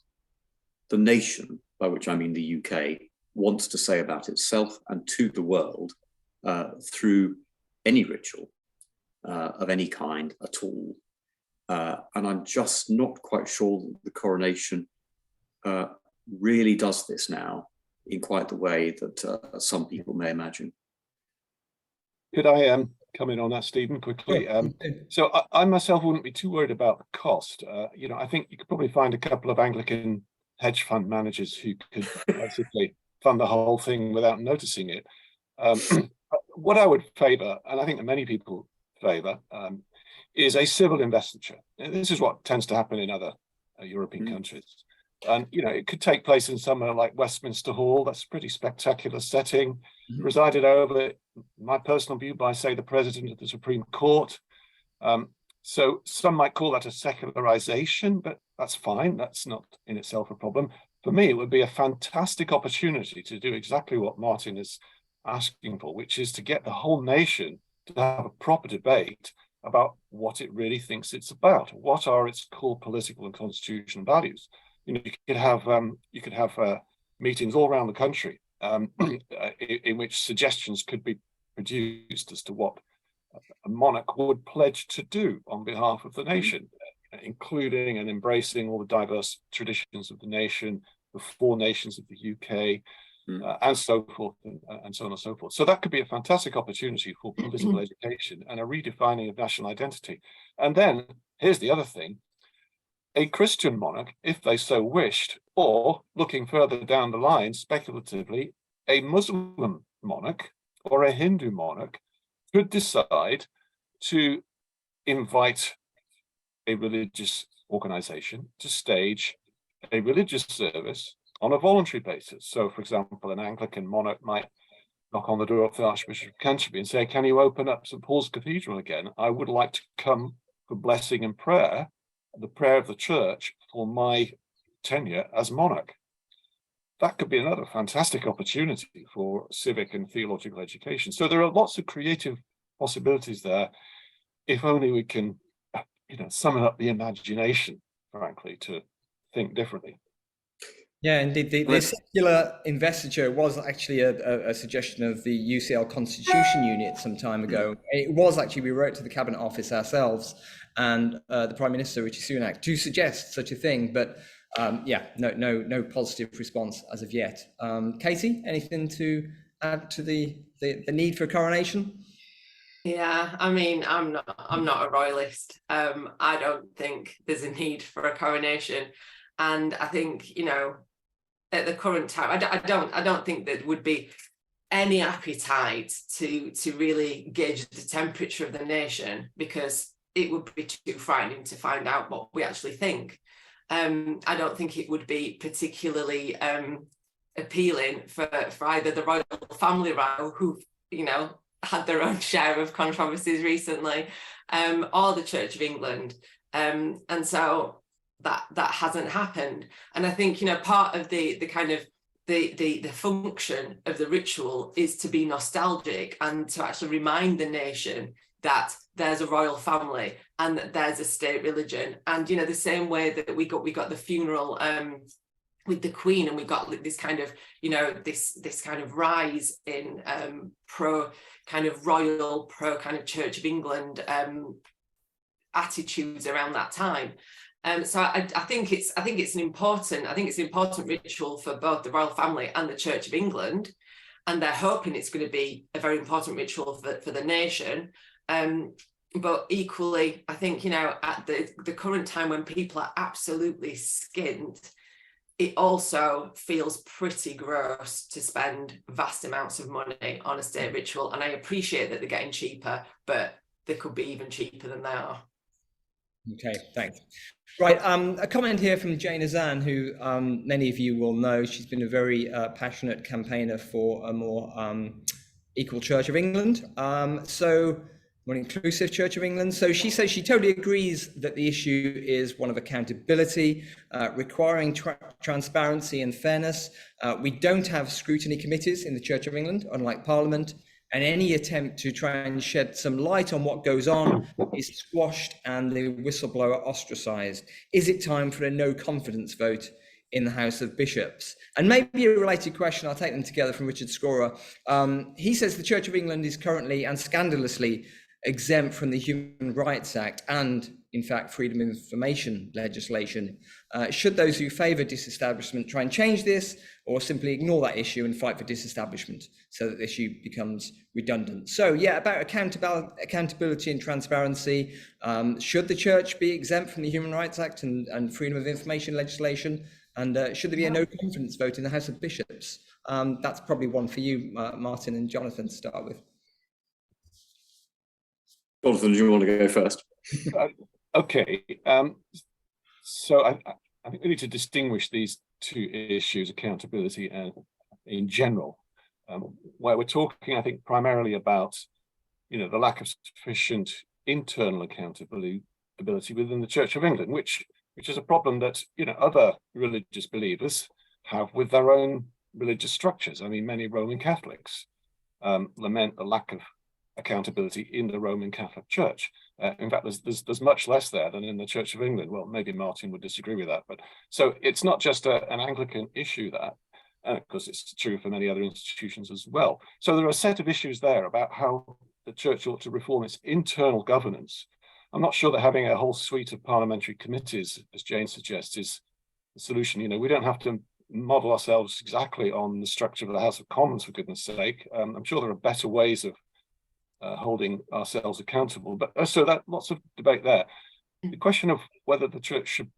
[SPEAKER 4] the nation, by which I mean the UK, wants to say about itself and to the world through any ritual of any kind at all. And I'm just not quite sure that the coronation really does this now in quite the way that some people may imagine.
[SPEAKER 2] Could I come in on that, Stephen, quickly? So I myself wouldn't be too worried about the cost. You know, I think you could probably find a couple of Anglican hedge fund managers who could basically fund the whole thing without noticing it. What I would favour, and I think that many people favour, is a civil investiture. This is what tends to happen in other European countries. And, you know, it could take place in somewhere like Westminster Hall. That's a pretty spectacular setting, presided over, my personal view, by, say, the President of the Supreme Court. So some might call that a secularization, but that's fine. That's not in itself a problem. For me, it would be a fantastic opportunity to do exactly what Martin is asking for, which is to get the whole nation to have a proper debate about what it really thinks it's about. What are its core political and constitutional values? You know, you could have meetings all around the country in which suggestions could be produced as to what a monarch would pledge to do on behalf of the nation, including and embracing all the diverse traditions of the nation, the 4 nations of the UK, and so forth, and so on and so forth. So that could be a fantastic opportunity for political education and a redefining of national identity. And then here's the other thing: a Christian monarch, if they so wished, or looking further down the line, speculatively, a Muslim monarch or a Hindu monarch could decide to invite a religious organization to stage a religious service on a voluntary basis. So, for example, an Anglican monarch might knock on the door of the Archbishop of Canterbury and say, "Can you open up St. Paul's Cathedral again? I would like to come for blessing and prayer, the prayer of the church, for my tenure as monarch." That could be another fantastic opportunity for civic and theological education. So there are lots of creative possibilities there, if only we can, summon up the imagination, frankly, to think differently.
[SPEAKER 1] Yeah, indeed. The secular investiture was actually a suggestion of the UCL Constitution Unit some time ago. It was actually, we wrote to the Cabinet Office ourselves and the Prime Minister, Rishi Sunak, to suggest such a thing. But no positive response as of yet. Katie, anything to add to the need for coronation?
[SPEAKER 3] Yeah, I mean, I'm not a royalist. I don't think there's a need for a coronation, and I think, at the current time, I don't think there would be any appetite to really gauge the temperature of the nation, because it would be too frightening to find out what we actually think. I don't think it would be particularly appealing for either the royal family row, who had their own share of controversies recently, or the Church of England, and so that hasn't happened. And I think part of the kind of the function of the ritual is to be nostalgic and to actually remind the nation that there's a royal family and that there's a state religion. And the same way that we got the funeral with the Queen, and we got this kind of this kind of rise in pro kind of royal, pro kind of Church of England attitudes around that time. So I think it's an important ritual for both the royal family and the Church of England, and they're hoping it's going to be a very important ritual for the nation. But equally, I think at the current time, when people are absolutely skint, it also feels pretty gross to spend vast amounts of money on a state ritual. And I appreciate that they're getting cheaper, but they could be even cheaper than they are.
[SPEAKER 1] Okay, thanks. Right, a comment here from Jane Azan, who many of you will know. She's been a very passionate campaigner for a more equal Church of England, more inclusive Church of England. So she says she totally agrees that the issue is one of accountability, requiring transparency and fairness. We don't have scrutiny committees in the Church of England, unlike Parliament. And any attempt to try and shed some light on what goes on is squashed and the whistleblower ostracized. Is it time for a no confidence vote in the House of Bishops? And maybe a related question, I'll take them together, from Richard Scorer. He says the Church of England is currently and scandalously exempt from the Human Rights Act and, in fact, freedom of information legislation. Should those who favour disestablishment try and change this, or simply ignore that issue and fight for disestablishment so that the issue becomes redundant? So, yeah, about accountability and transparency. Should the church be exempt from the Human Rights Act and freedom of information legislation? And should there be a no confidence vote in the House of Bishops? That's probably one for you, Martin and Jonathan, to start with.
[SPEAKER 4] Jonathan, do you want to go first?
[SPEAKER 2] Okay. So I think we need to distinguish these two issues, accountability and in general, where we're talking, I think, primarily about, the lack of sufficient internal accountability within the Church of England, which is a problem that, other religious believers have with their own religious structures. I mean, many Roman Catholics lament the lack of accountability in the Roman Catholic Church. In fact, there's much less there than in the Church of England. Well, maybe Martin would disagree with that, but so it's not just an Anglican issue that. And of course, it's true for many other institutions as well. So there are a set of issues there about how the church ought to reform its internal governance. I'm not sure that having a whole suite of parliamentary committees, as Jane suggests, is the solution. You know, we don't have to model ourselves exactly on the structure of the House of Commons, for goodness sake. I'm sure there are better ways of holding ourselves accountable. But so that lots of debate there. The question of whether the church should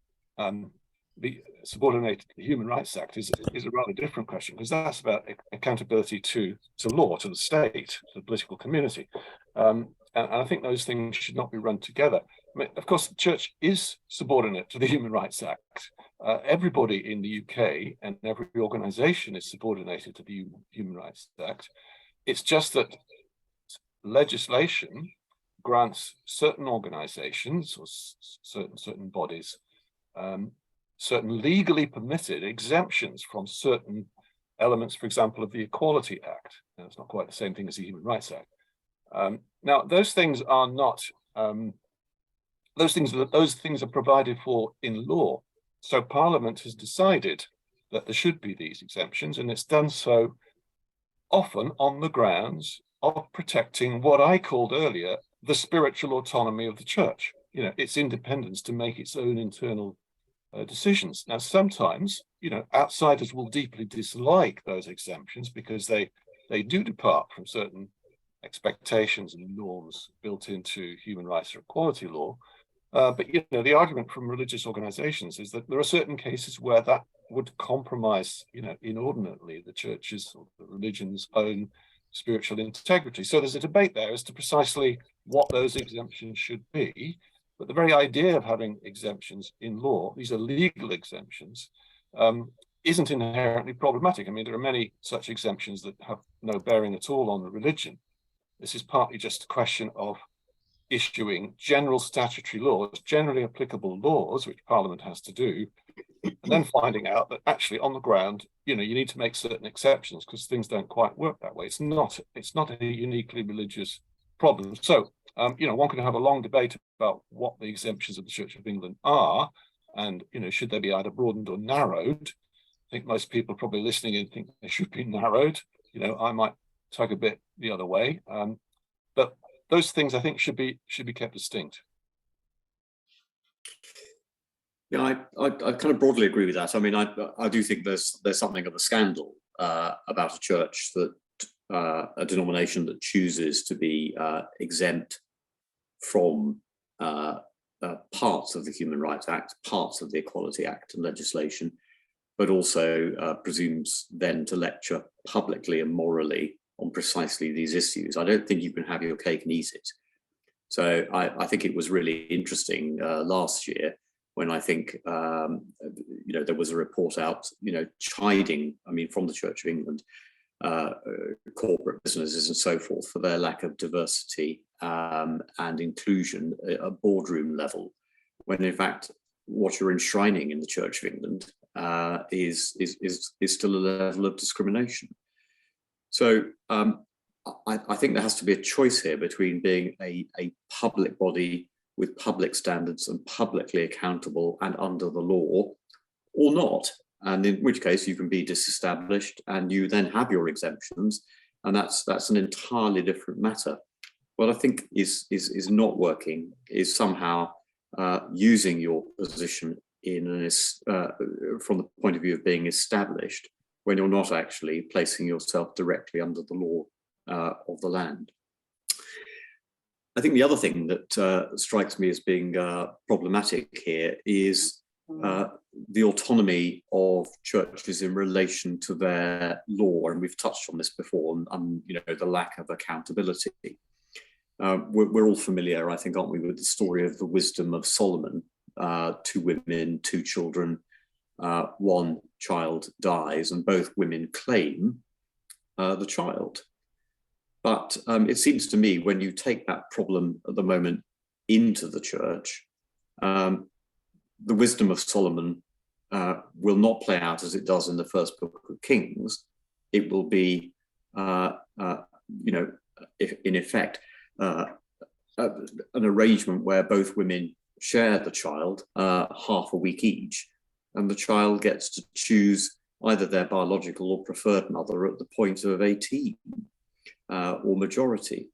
[SPEAKER 2] be subordinated to the Human Rights Act is a rather different question, because that's about accountability to law, to the state, to the political community. And I think those things should not be run together. I mean, of course, the church is subordinate to the Human Rights Act. Everybody in the UK and every organisation is subordinated to the Human Rights Act. It's just that legislation grants certain organisations or certain bodies certain legally permitted exemptions from certain elements, for example, of the Equality Act. Now, it's not quite the same thing as the Human Rights Act. Now, those things are not those things are provided for in law. So Parliament has decided that there should be these exemptions, and it's done so often on the grounds of protecting what I called earlier the spiritual autonomy of the church. You know, its independence to make its own internal decisions. Now, sometimes, you know, outsiders will deeply dislike those exemptions because they do depart from certain expectations and norms built into human rights or equality law. But, you know, the argument from religious organizations is that there are certain cases where that would compromise, you know, inordinately the church's or the religion's own spiritual integrity. So there's a debate there as to precisely what those exemptions should be. But the very idea of having exemptions in law, these are legal exemptions, isn't inherently problematic. I mean, there are many such exemptions that have no bearing at all on the religion. This is partly just a question of issuing general statutory laws, generally applicable laws, which Parliament has to do, and then finding out that actually on the ground, you know, you need to make certain exceptions because things don't quite work that way. It's not a uniquely religious problem. So, you know, one can have a long debate about what the exemptions of the Church of England are, and, you know, should they be either broadened or narrowed. I think most people probably listening in think they should be narrowed. You know, I might tug a bit the other way, but those things I think should be kept distinct.
[SPEAKER 4] Yeah, I kind of broadly agree with that. I mean, I do think there's something of a scandal about a church that a denomination that chooses to be exempt from parts of the Human Rights Act, parts of the Equality Act and legislation, but also presumes then to lecture publicly and morally on precisely these issues. I don't think you can have your cake and eat it. So I think it was really interesting last year when I think, you know, there was a report out, you know, chiding, I mean, from the Church of England, corporate businesses and so forth for their lack of diversity and inclusion at boardroom level, when in fact what you're enshrining in the Church of England is still a level of discrimination. So I think there has to be a choice here between being a public body with public standards and publicly accountable and under the law, or not. And in which case you can be disestablished and you then have your exemptions, and that's an entirely different matter. What I think is not working is somehow using your position from the point of view of being established when you're not actually placing yourself directly under the law of the land. I think the other thing that strikes me as being problematic here is the autonomy of churches in relation to their law, and we've touched on this before, and you know, the lack of accountability. We're all familiar, I think, aren't we, with the story of the wisdom of Solomon? 2 women, 2 children, 1 child dies, and both women claim the child. But it seems to me when you take that problem at the moment into the church, the wisdom of Solomon will not play out as it does in the first book of Kings. It will be, you know, in effect, an arrangement where both women share the child half a week each, and the child gets to choose either their biological or preferred mother at the point of 18 or majority.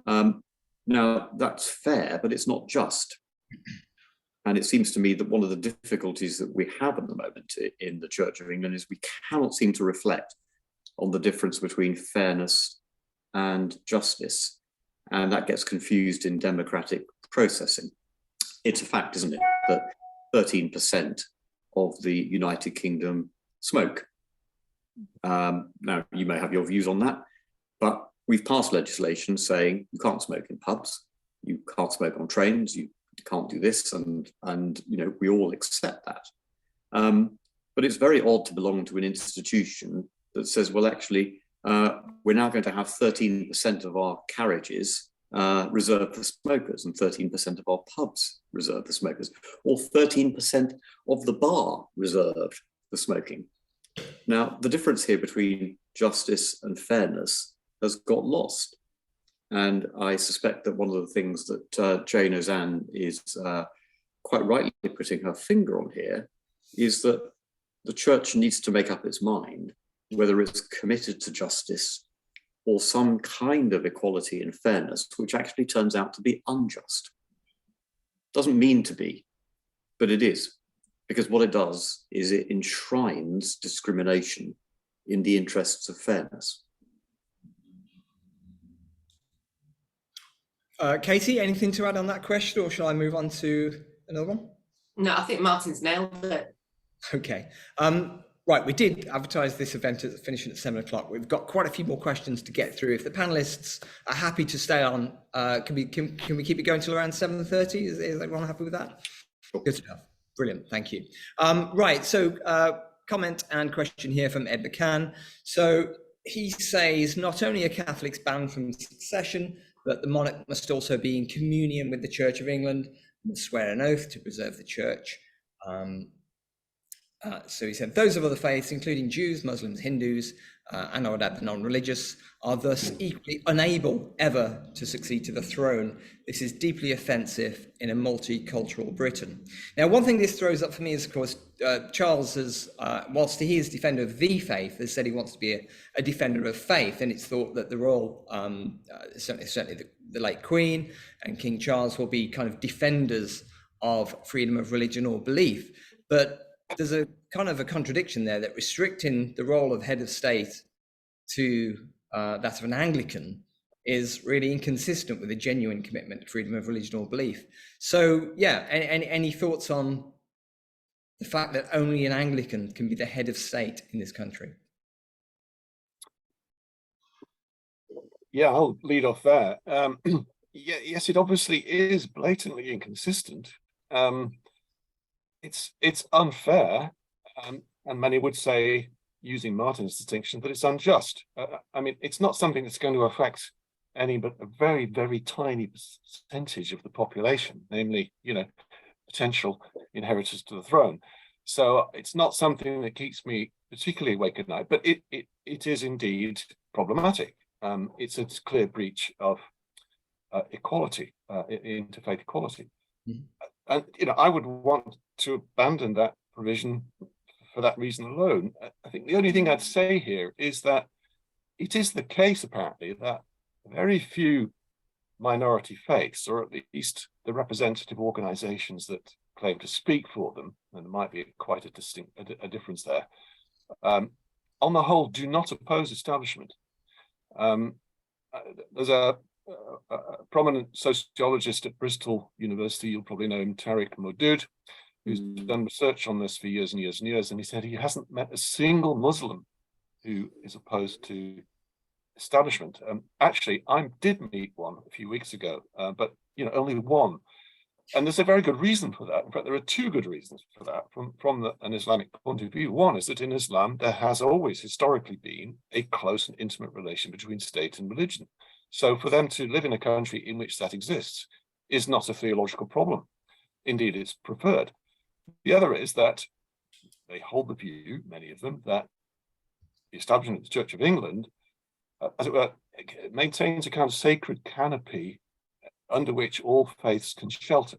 [SPEAKER 4] Now, that's fair, but it's not just. And it seems to me that one of the difficulties that we have at the moment in the Church of England is we cannot seem to reflect on the difference between fairness and justice. And that gets confused in democratic processing. It's a fact, isn't it, that 13% of the United Kingdom smoke. Now, you may have your views on that, but we've passed legislation saying you can't smoke in pubs, you can't smoke on trains, you can't do this, and you know, we all accept that. But it's very odd to belong to an institution that says, well, actually, we're now going to have 13% of our carriages reserved for smokers and 13% of our pubs reserved for smokers, or 13% of the bar reserved for smoking. Now, the difference here between justice and fairness has got lost. And I suspect that one of the things that Jane Ozanne is quite rightly putting her finger on here is that the church needs to make up its mind whether it's committed to justice or some kind of equality and fairness, which actually turns out to be unjust. Doesn't mean to be, but it is, because what it does is it enshrines discrimination in the interests of fairness.
[SPEAKER 1] Katie, anything to add on that question, or shall I move on to another one?
[SPEAKER 3] No, I think Martin's nailed it.
[SPEAKER 1] Okay. Right, we did advertise this event at finishing at 7 o'clock. We've got quite a few more questions to get through. If the panelists are happy to stay on, can we keep it going till around 7:30? Is everyone happy with that? Good stuff. Brilliant. Thank you. Right. So comment and question here from Ed McCann. So he says not only are Catholics banned from succession, but the monarch must also be in communion with the Church of England and swear an oath to preserve the church. So he said, those of other faiths, including Jews, Muslims, Hindus, and I would add the non-religious, are thus equally unable ever to succeed to the throne. This is deeply offensive in a multicultural Britain. Now, one thing this throws up for me is, of course, Charles has, whilst he is defender of the faith, has said he wants to be a defender of faith, and it's thought that the royal, certainly the late Queen and King Charles will be kind of defenders of freedom of religion or belief. But there's a kind of a contradiction there that restricting the role of head of state to that of an Anglican is really inconsistent with a genuine commitment to freedom of religion or belief. So, yeah, any thoughts on the fact that only an Anglican can be the head of state in this country?
[SPEAKER 2] Yeah, I'll lead off there. Yes, it obviously is blatantly inconsistent. It's unfair, and many would say, using Martin's distinction, that it's unjust. I mean, it's not something that's going to affect any but a very, very tiny percentage of the population, namely, you know, potential inheritors to the throne. So it's not something that keeps me particularly awake at night, but it is indeed problematic. It's a clear breach of equality, interfaith equality. Mm-hmm. And, you know, I would want to abandon that provision for that reason alone. I think the only thing I'd say here is that it is the case, apparently, that very few minority faiths, or at least the representative organizations that claim to speak for them, and there might be quite a difference there, on the whole, do not oppose establishment. There's a prominent sociologist at Bristol University, you'll probably know him, Tariq Modood, who's done research on this for years and years and years, and he said he hasn't met a single Muslim who is opposed to establishment. Actually, I did meet one a few weeks ago, but you know, only one. And there's a very good reason for that. In fact, there are two good reasons for that from an Islamic point of view. One is that in Islam, there has always historically been a close and intimate relation between state and religion. So for them to live in a country in which that exists is not a theological problem. Indeed, it's preferred. The other is that they hold the view, many of them, that the establishment of the Church of England, as it were, maintains a kind of sacred canopy under which all faiths can shelter.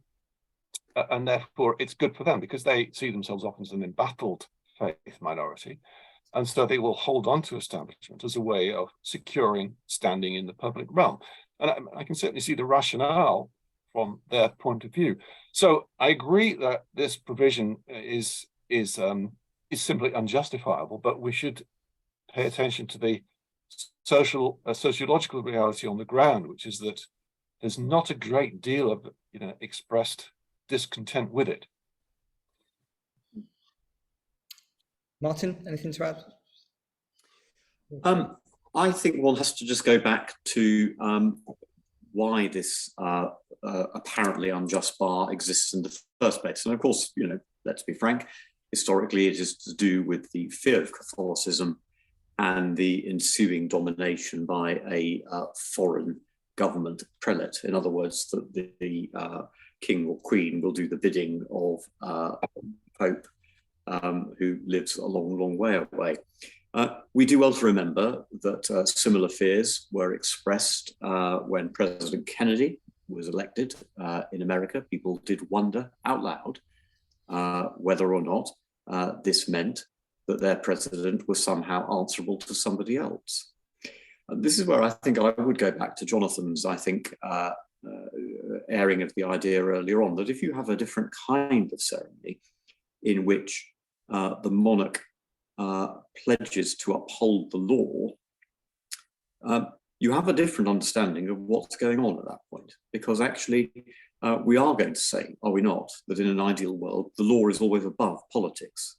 [SPEAKER 2] And therefore, it's good for them because they see themselves often as an embattled faith minority. And so they will hold on to establishment as a way of securing standing in the public realm. And I can certainly see the rationale from their point of view. So I agree that this provision is simply unjustifiable, but we should pay attention to the sociological reality on the ground, which is that there's not a great deal of expressed discontent with it.
[SPEAKER 1] Martin, anything to add?
[SPEAKER 4] I think one has to just go back to why this apparently unjust bar exists in the first place. And of course, let's be frank, historically it is to do with the fear of Catholicism and the ensuing domination by a foreign government prelate. In other words, that the king or queen will do the bidding of Pope, who lives a long, long way away. We do well to remember that similar fears were expressed when President Kennedy was elected in America. People did wonder out loud whether or not this meant that their president was somehow answerable to somebody else. This is where I think I would go back to Jonathan's, airing of the idea earlier on, that if you have a different kind of ceremony in which the monarch pledges to uphold the law, you have a different understanding of what's going on at that point. Because actually, we are going to say, are we not, that in an ideal world, the law is always above politics.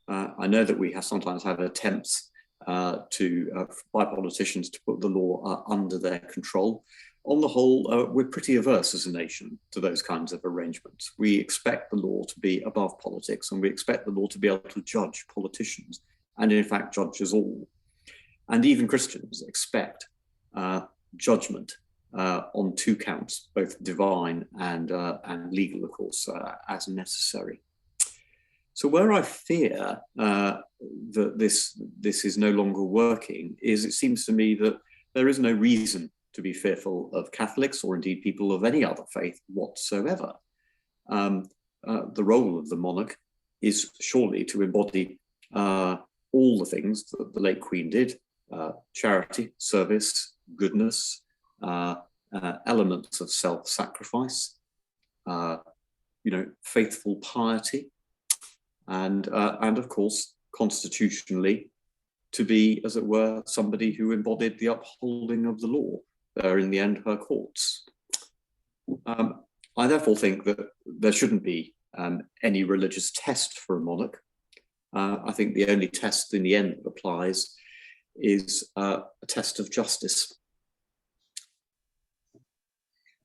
[SPEAKER 4] I know that we sometimes have attempts by politicians to put the law under their control. On the whole, we're pretty averse as a nation to those kinds of arrangements. We expect the law to be above politics, and we expect the law to be able to judge politicians, and in fact judge us all. And even Christians expect judgment on two counts, both divine and legal, of course, as necessary. So where I fear that this is no longer working is, it seems to me that there is no reason to be fearful of Catholics, or indeed people of any other faith whatsoever. The role of the monarch is surely to embody all the things that the late Queen did: charity, service, goodness, elements of self-sacrifice, faithful piety, and of course, constitutionally, to be, as it were, somebody who embodied the upholding of the law. There, in the end, her courts. I therefore think that there shouldn't be any religious test for a monarch. I think the only test in the end that applies is a test of justice.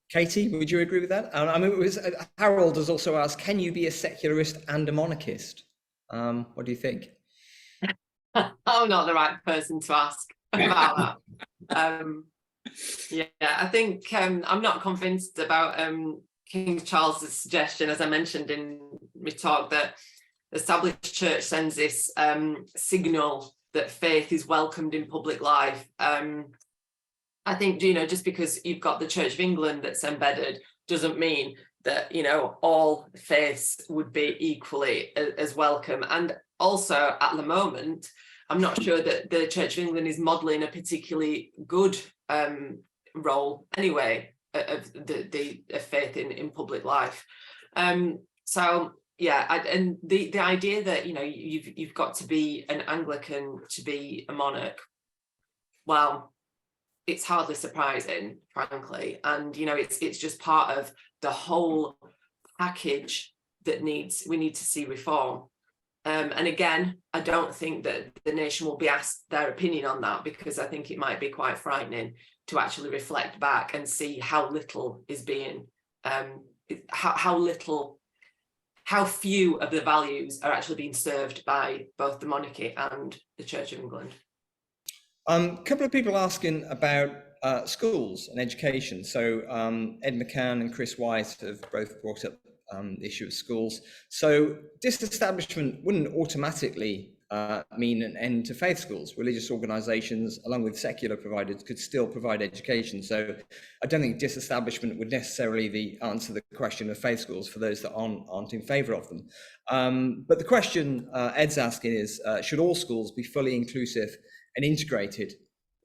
[SPEAKER 1] Katie, would you agree with that? Harold has also asked, can you be a secularist and a monarchist? What do you think?
[SPEAKER 3] I'm not the right person to ask about that. Yeah, I think I'm not convinced about King Charles's suggestion, as I mentioned in my talk, that the established church sends this signal that faith is welcomed in public life. I think, just because you've got the Church of England that's embedded doesn't mean that, all faiths would be equally as welcome. And also, at the moment, I'm not sure that the Church of England is modelling a particularly good role anyway of the faith in public life. So yeah, and the idea that you've got to be an Anglican to be a monarch, well, it's hardly surprising, frankly, and it's just part of the whole package that we need to see reform. And again, I don't think that the nation will be asked their opinion on that, because I think it might be quite frightening to actually reflect back and see how little is being, how few of the values are actually being served by both the monarchy and the Church of England.
[SPEAKER 1] A couple of people asking about schools and education. So Ed McCann and Chris White have both brought up the issue of schools. So disestablishment wouldn't automatically mean an end to faith schools. Religious organisations, along with secular providers, could still provide education. So I don't think disestablishment would necessarily answer the question of faith schools for those that aren't in favour of them. But the question Ed's asking is, should all schools be fully inclusive and integrated?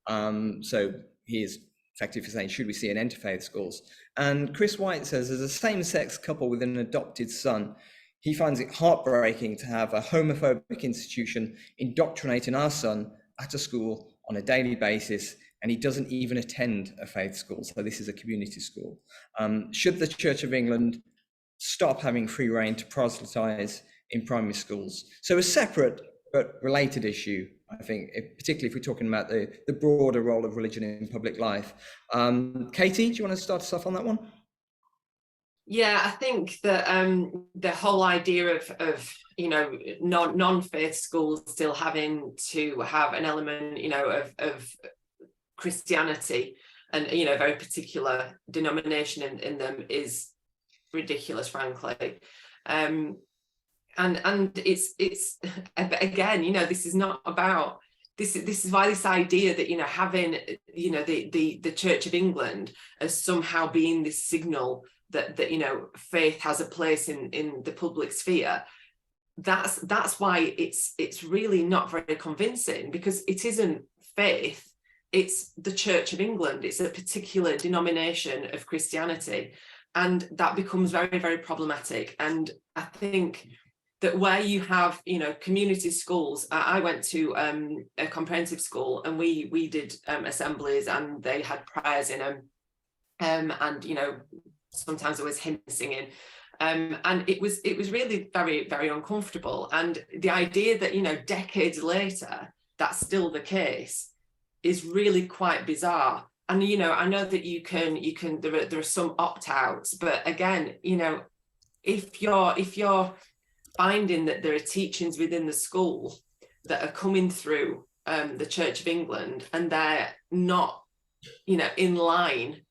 [SPEAKER 1] So he is effectively saying, should we see an end to faith schools? And Chris White says, as a same-sex couple with an adopted son, he finds it heartbreaking to have a homophobic institution indoctrinating our son at a school on a daily basis, and he doesn't even attend a faith school. So this is a community school. Should the Church of England stop having free rein to proselytise in primary schools? So a separate but related issue, I think, particularly if we're talking about the broader role of religion in public life. Katie, do you want to start us off on that one?
[SPEAKER 3] Yeah, I think that the whole idea of non-faith schools still having to have an element, of Christianity and a very particular denomination in them is ridiculous, frankly. And it's again, this is not about this is why this idea that having the Church of England as somehow being this signal that faith has a place in the public sphere, that's why it's really not very convincing, because it isn't faith, it's the Church of England, it's a particular denomination of Christianity, and that becomes very, very problematic. And I think that where you have community schools, I went to a comprehensive school, and we did assemblies, and they had prayers in them, and sometimes there was hymn singing, and it was really very, very uncomfortable. And the idea that decades later that's still the case is really quite bizarre. And I know that you can there are some opt-outs, but again, if you're finding that there are teachings within the school that are coming through the Church of England, and they're not in line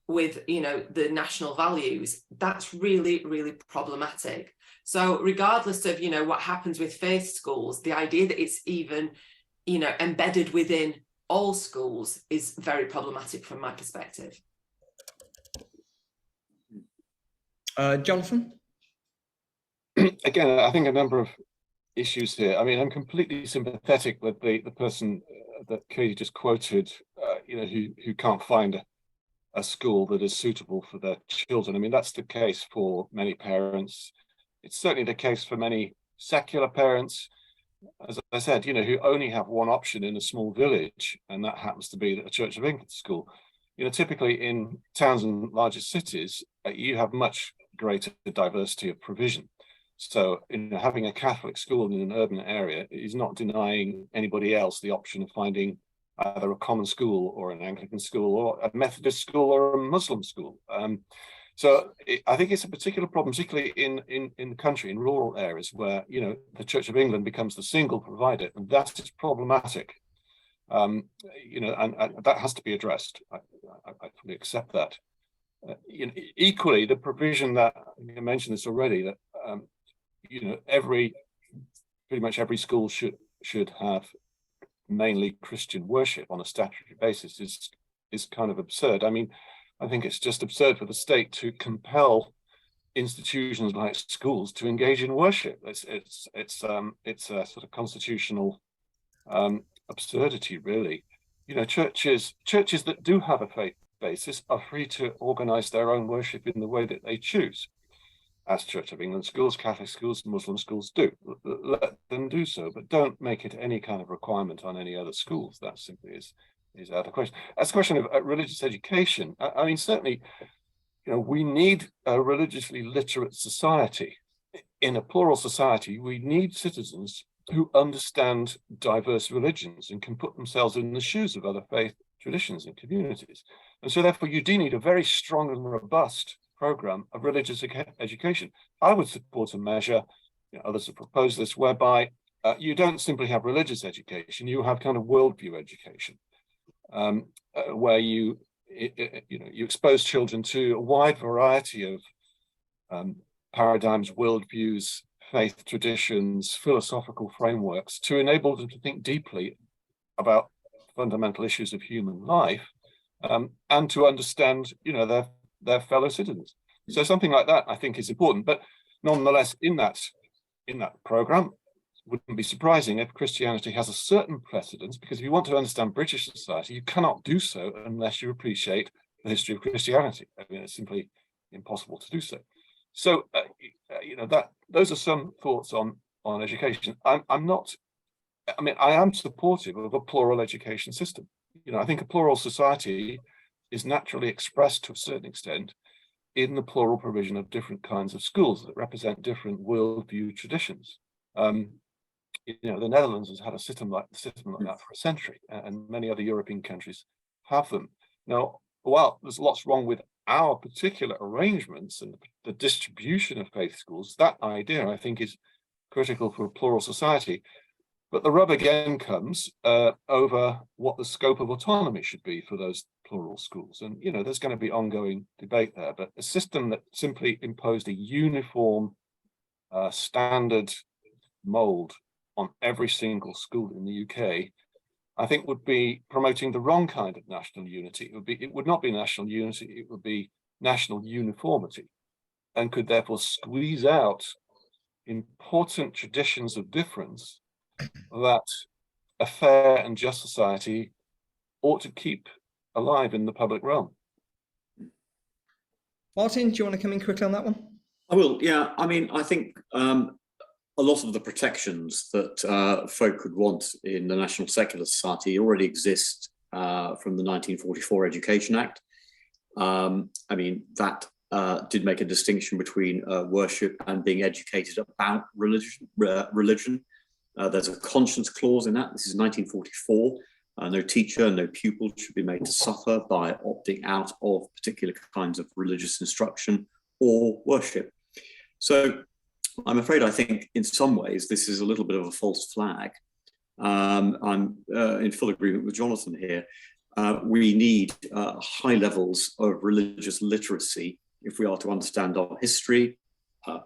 [SPEAKER 3] with the national values, that's really, really problematic. So regardless of what happens with faith schools, the idea that it's even embedded within all schools is very problematic from my perspective.
[SPEAKER 1] Jonathan?
[SPEAKER 2] Again, I think a number of issues here. I mean, I'm completely sympathetic with the person that Katie just quoted, who can't find a school that is suitable for their children. I mean, that's the case for many parents. It's certainly the case for many secular parents, as I said, who only have one option in a small village, and that happens to be a Church of England school. Typically in towns and larger cities, you have much greater diversity of provision. So, having a Catholic school in an urban area is not denying anybody else the option of finding either a common school or an Anglican school or a Methodist school or a Muslim school. I think it's a particular problem, particularly in the country, in rural areas where, the Church of England becomes the single provider, and that is problematic. And that has to be addressed. I fully accept that. Equally, the provision that you mentioned this already, that pretty much every school should have mainly Christian worship on a statutory basis is kind of absurd. I mean, I think it's just absurd for the state to compel institutions like schools to engage in worship. It's a sort of constitutional absurdity, really. Churches that do have a faith basis are free to organize their own worship in the way that they choose, as Church of England schools, Catholic schools, Muslim schools do. Let them do so, but don't make it any kind of requirement on any other schools. That simply is out of question. As a question of religious education, I mean, certainly, we need a religiously literate society. In a plural society, we need citizens who understand diverse religions and can put themselves in the shoes of other faith traditions and communities. And so therefore, you do need a very strong and robust program of religious education. I would support a measure, others have proposed this, whereby you don't simply have religious education, you have kind of worldview education, where you expose children to a wide variety of paradigms, worldviews, faith traditions, philosophical frameworks to enable them to think deeply about fundamental issues of human life, and to understand, their fellow citizens. So something like that, I think, is important. But nonetheless, in that program, wouldn't be surprising if Christianity has a certain precedence, because if you want to understand British society, you cannot do so unless you appreciate the history of Christianity. I mean, it's simply impossible to do so. So, those are some thoughts on education. I am supportive of a plural education system. I think a plural society is naturally expressed to a certain extent in the plural provision of different kinds of schools that represent different worldview traditions. The Netherlands has had a system like that for a century, and many other European countries have them. Now, while there's lots wrong with our particular arrangements and the distribution of faith schools, that idea, I think, is critical for a plural society. But the rub again comes over what the scope of autonomy should be for those plural schools. And, there's going to be ongoing debate there. But a system that simply imposed a uniform standard mold on every single school in the UK, I think would be promoting the wrong kind of national unity. It would not be national unity, it would be national uniformity, and could therefore squeeze out important traditions of difference that a fair and just society ought to keep alive in the public realm.
[SPEAKER 1] Martin, do you want to come in quickly on that one?
[SPEAKER 4] I will, yeah. I mean, I think a lot of the protections that folk would want in the National Secular Society already exist from the 1944 Education Act. That did make a distinction between worship and being educated about religion. There's a conscience clause in that. This is 1944. No teacher, no pupil should be made to suffer by opting out of particular kinds of religious instruction or worship. So I'm afraid I think in some ways this is a little bit of a false flag. I'm in full agreement with Jonathan here. We need high levels of religious literacy if we are to understand our history,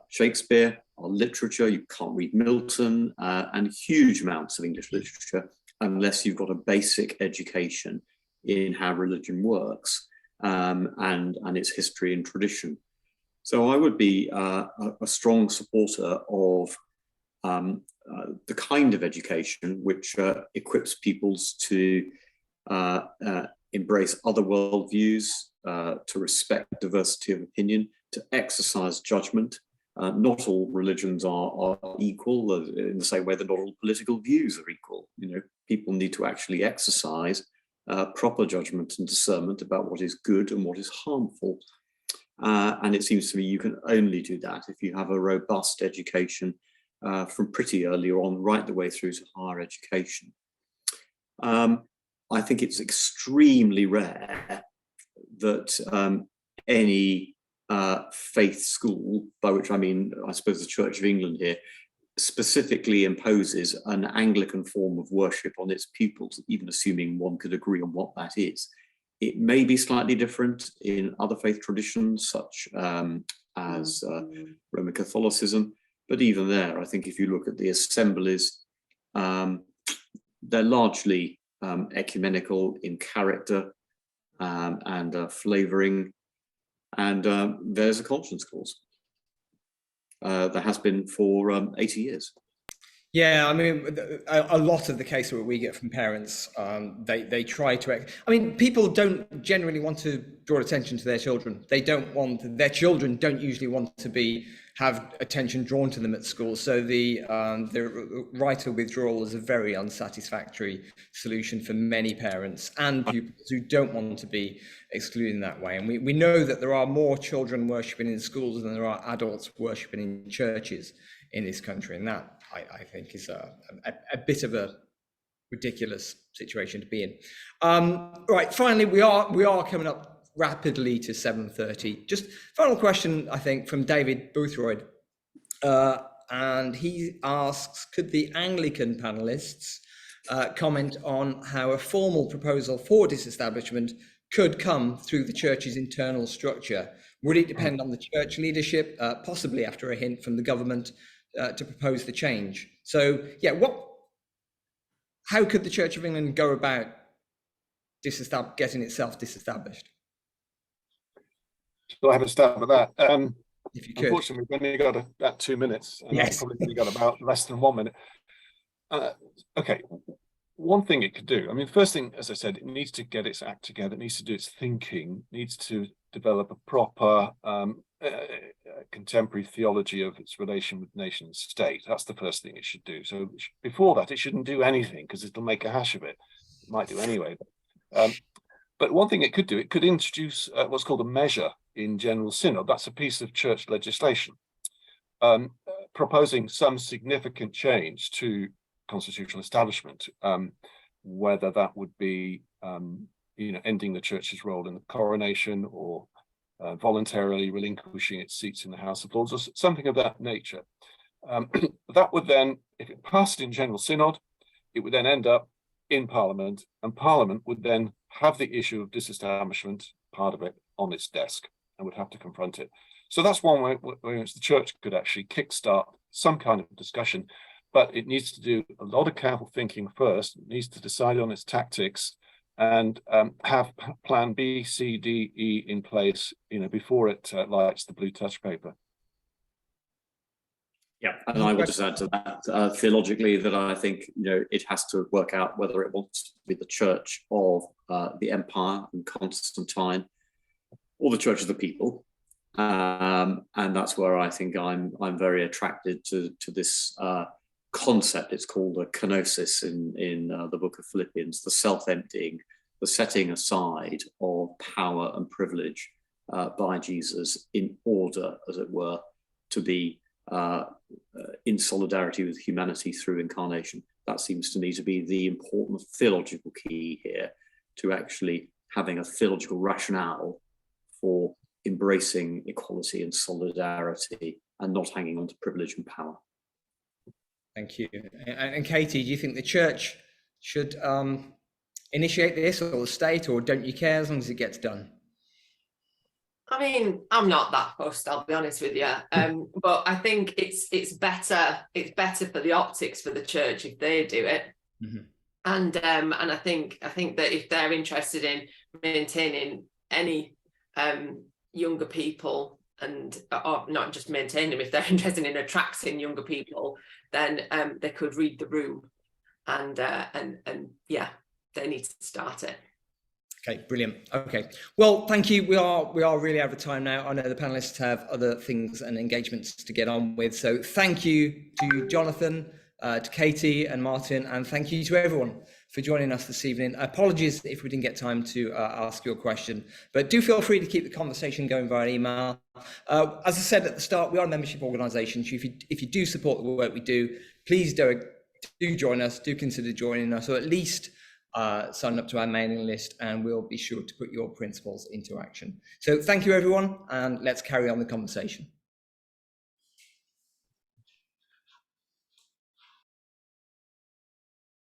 [SPEAKER 4] Shakespeare, our literature. You can't read Milton and huge amounts of English literature unless you've got a basic education in how religion works and its history and tradition. So I would be a strong supporter of the kind of education which equips peoples to embrace other worldviews, to respect diversity of opinion, to exercise judgment. Not all religions are equal, in the same way that not all political views are equal. People need to actually exercise proper judgment and discernment about what is good and what is harmful. And it seems to me you can only do that if you have a robust education from pretty early on, right the way through to higher education. I think it's extremely rare that any faith school, by which I mean, I suppose the Church of England here, specifically imposes an Anglican form of worship on its pupils, even assuming one could agree on what that is. It may be slightly different in other faith traditions, such as Roman Catholicism, but even there, I think if you look at the assemblies, they're largely ecumenical in character and flavouring, and there's a conscience clause. There has been for 80 years.
[SPEAKER 1] Yeah, I mean, a lot of the case that we get from parents, they try to, people don't generally want to draw attention to their children. Their children don't usually want to have attention drawn to them at school. So the right of withdrawal is a very unsatisfactory solution for many parents and pupils who don't want to be excluded in that way. And we know that there are more children worshipping in schools than there are adults worshipping in churches in this country, and that I think is a bit of a ridiculous situation to be in. Right, finally, we are coming up rapidly to 7:30. Just final question, I think, from David Boothroyd, and he asks, could the Anglican panelists comment on how a formal proposal for disestablishment could come through the church's internal structure? Would it depend on the church leadership, possibly after a hint from the government, to propose the change. So yeah, how could the Church of England go about getting itself disestablished?
[SPEAKER 2] So I have a stab at that.
[SPEAKER 1] If you could.
[SPEAKER 2] Unfortunately, we've only got about 2 minutes, and
[SPEAKER 1] Yes.
[SPEAKER 2] I've probably only got about less than 1 minute. Okay, one thing it could do, I mean, first thing, as I said, it needs to get its act together, it needs to do its thinking, needs to develop a proper contemporary theology of its relation with nation and state. That's the first thing it should do. So before that, it shouldn't do anything, because it'll make a hash of it. It might do anyway. But one thing it could do, it could introduce what's called a measure in General Synod. That's a piece of church legislation proposing some significant change to constitutional establishment, whether that would be ending the church's role in the coronation, or voluntarily relinquishing its seats in the House of Lords, or something of that nature. That would then, if it passed in General Synod, it would then end up in Parliament, and Parliament would then have the issue of disestablishment, part of it, on its desk, and would have to confront it. So that's one way in which the church could actually kickstart some kind of discussion, but it needs to do a lot of careful thinking first. It needs to decide on its tactics, and have plan B, C, D, E in place, before it lights the blue touch paper.
[SPEAKER 4] Yeah, and I would just add to that theologically that I think it has to work out whether it wants to be the Church of the Empire and Constantine, or the Church of the People, and that's where I think I'm very attracted to this concept. It's called a kenosis in the book of Philippians, the self-emptying, the setting aside of power and privilege by Jesus in order, as it were, to be in solidarity with humanity through incarnation. That seems to me to be the important theological key here, to actually having a theological rationale for embracing equality and solidarity and not hanging on to privilege and power.
[SPEAKER 1] Thank you. And Katie, do you think the church should initiate this, or the state, or don't you care as long as it gets done?
[SPEAKER 3] I mean, I'm not that fussed, I'll be honest with you. But I think it's better for the optics for the church if they do it.
[SPEAKER 1] Mm-hmm.
[SPEAKER 3] And I think that if they're interested in maintaining any younger people, and or not just maintain them, if they're interested in attracting younger people, then they could read the room, and yeah, they need to start it.
[SPEAKER 1] Okay, brilliant. Okay, well, thank you. We are really out of time now. I know the panelists have other things and engagements to get on with. So thank you to Jonathan, to Katie and Martin, and thank you to everyone for joining us this evening. Apologies if we didn't get time to ask your question, but do feel free to keep the conversation going via email. As I said at the start, we are a membership organisation. So if you do support the work we do, please do join us. Do consider joining us, or at least sign up to our mailing list, and we'll be sure to put your principles into action. So thank you, everyone, and let's carry on the conversation.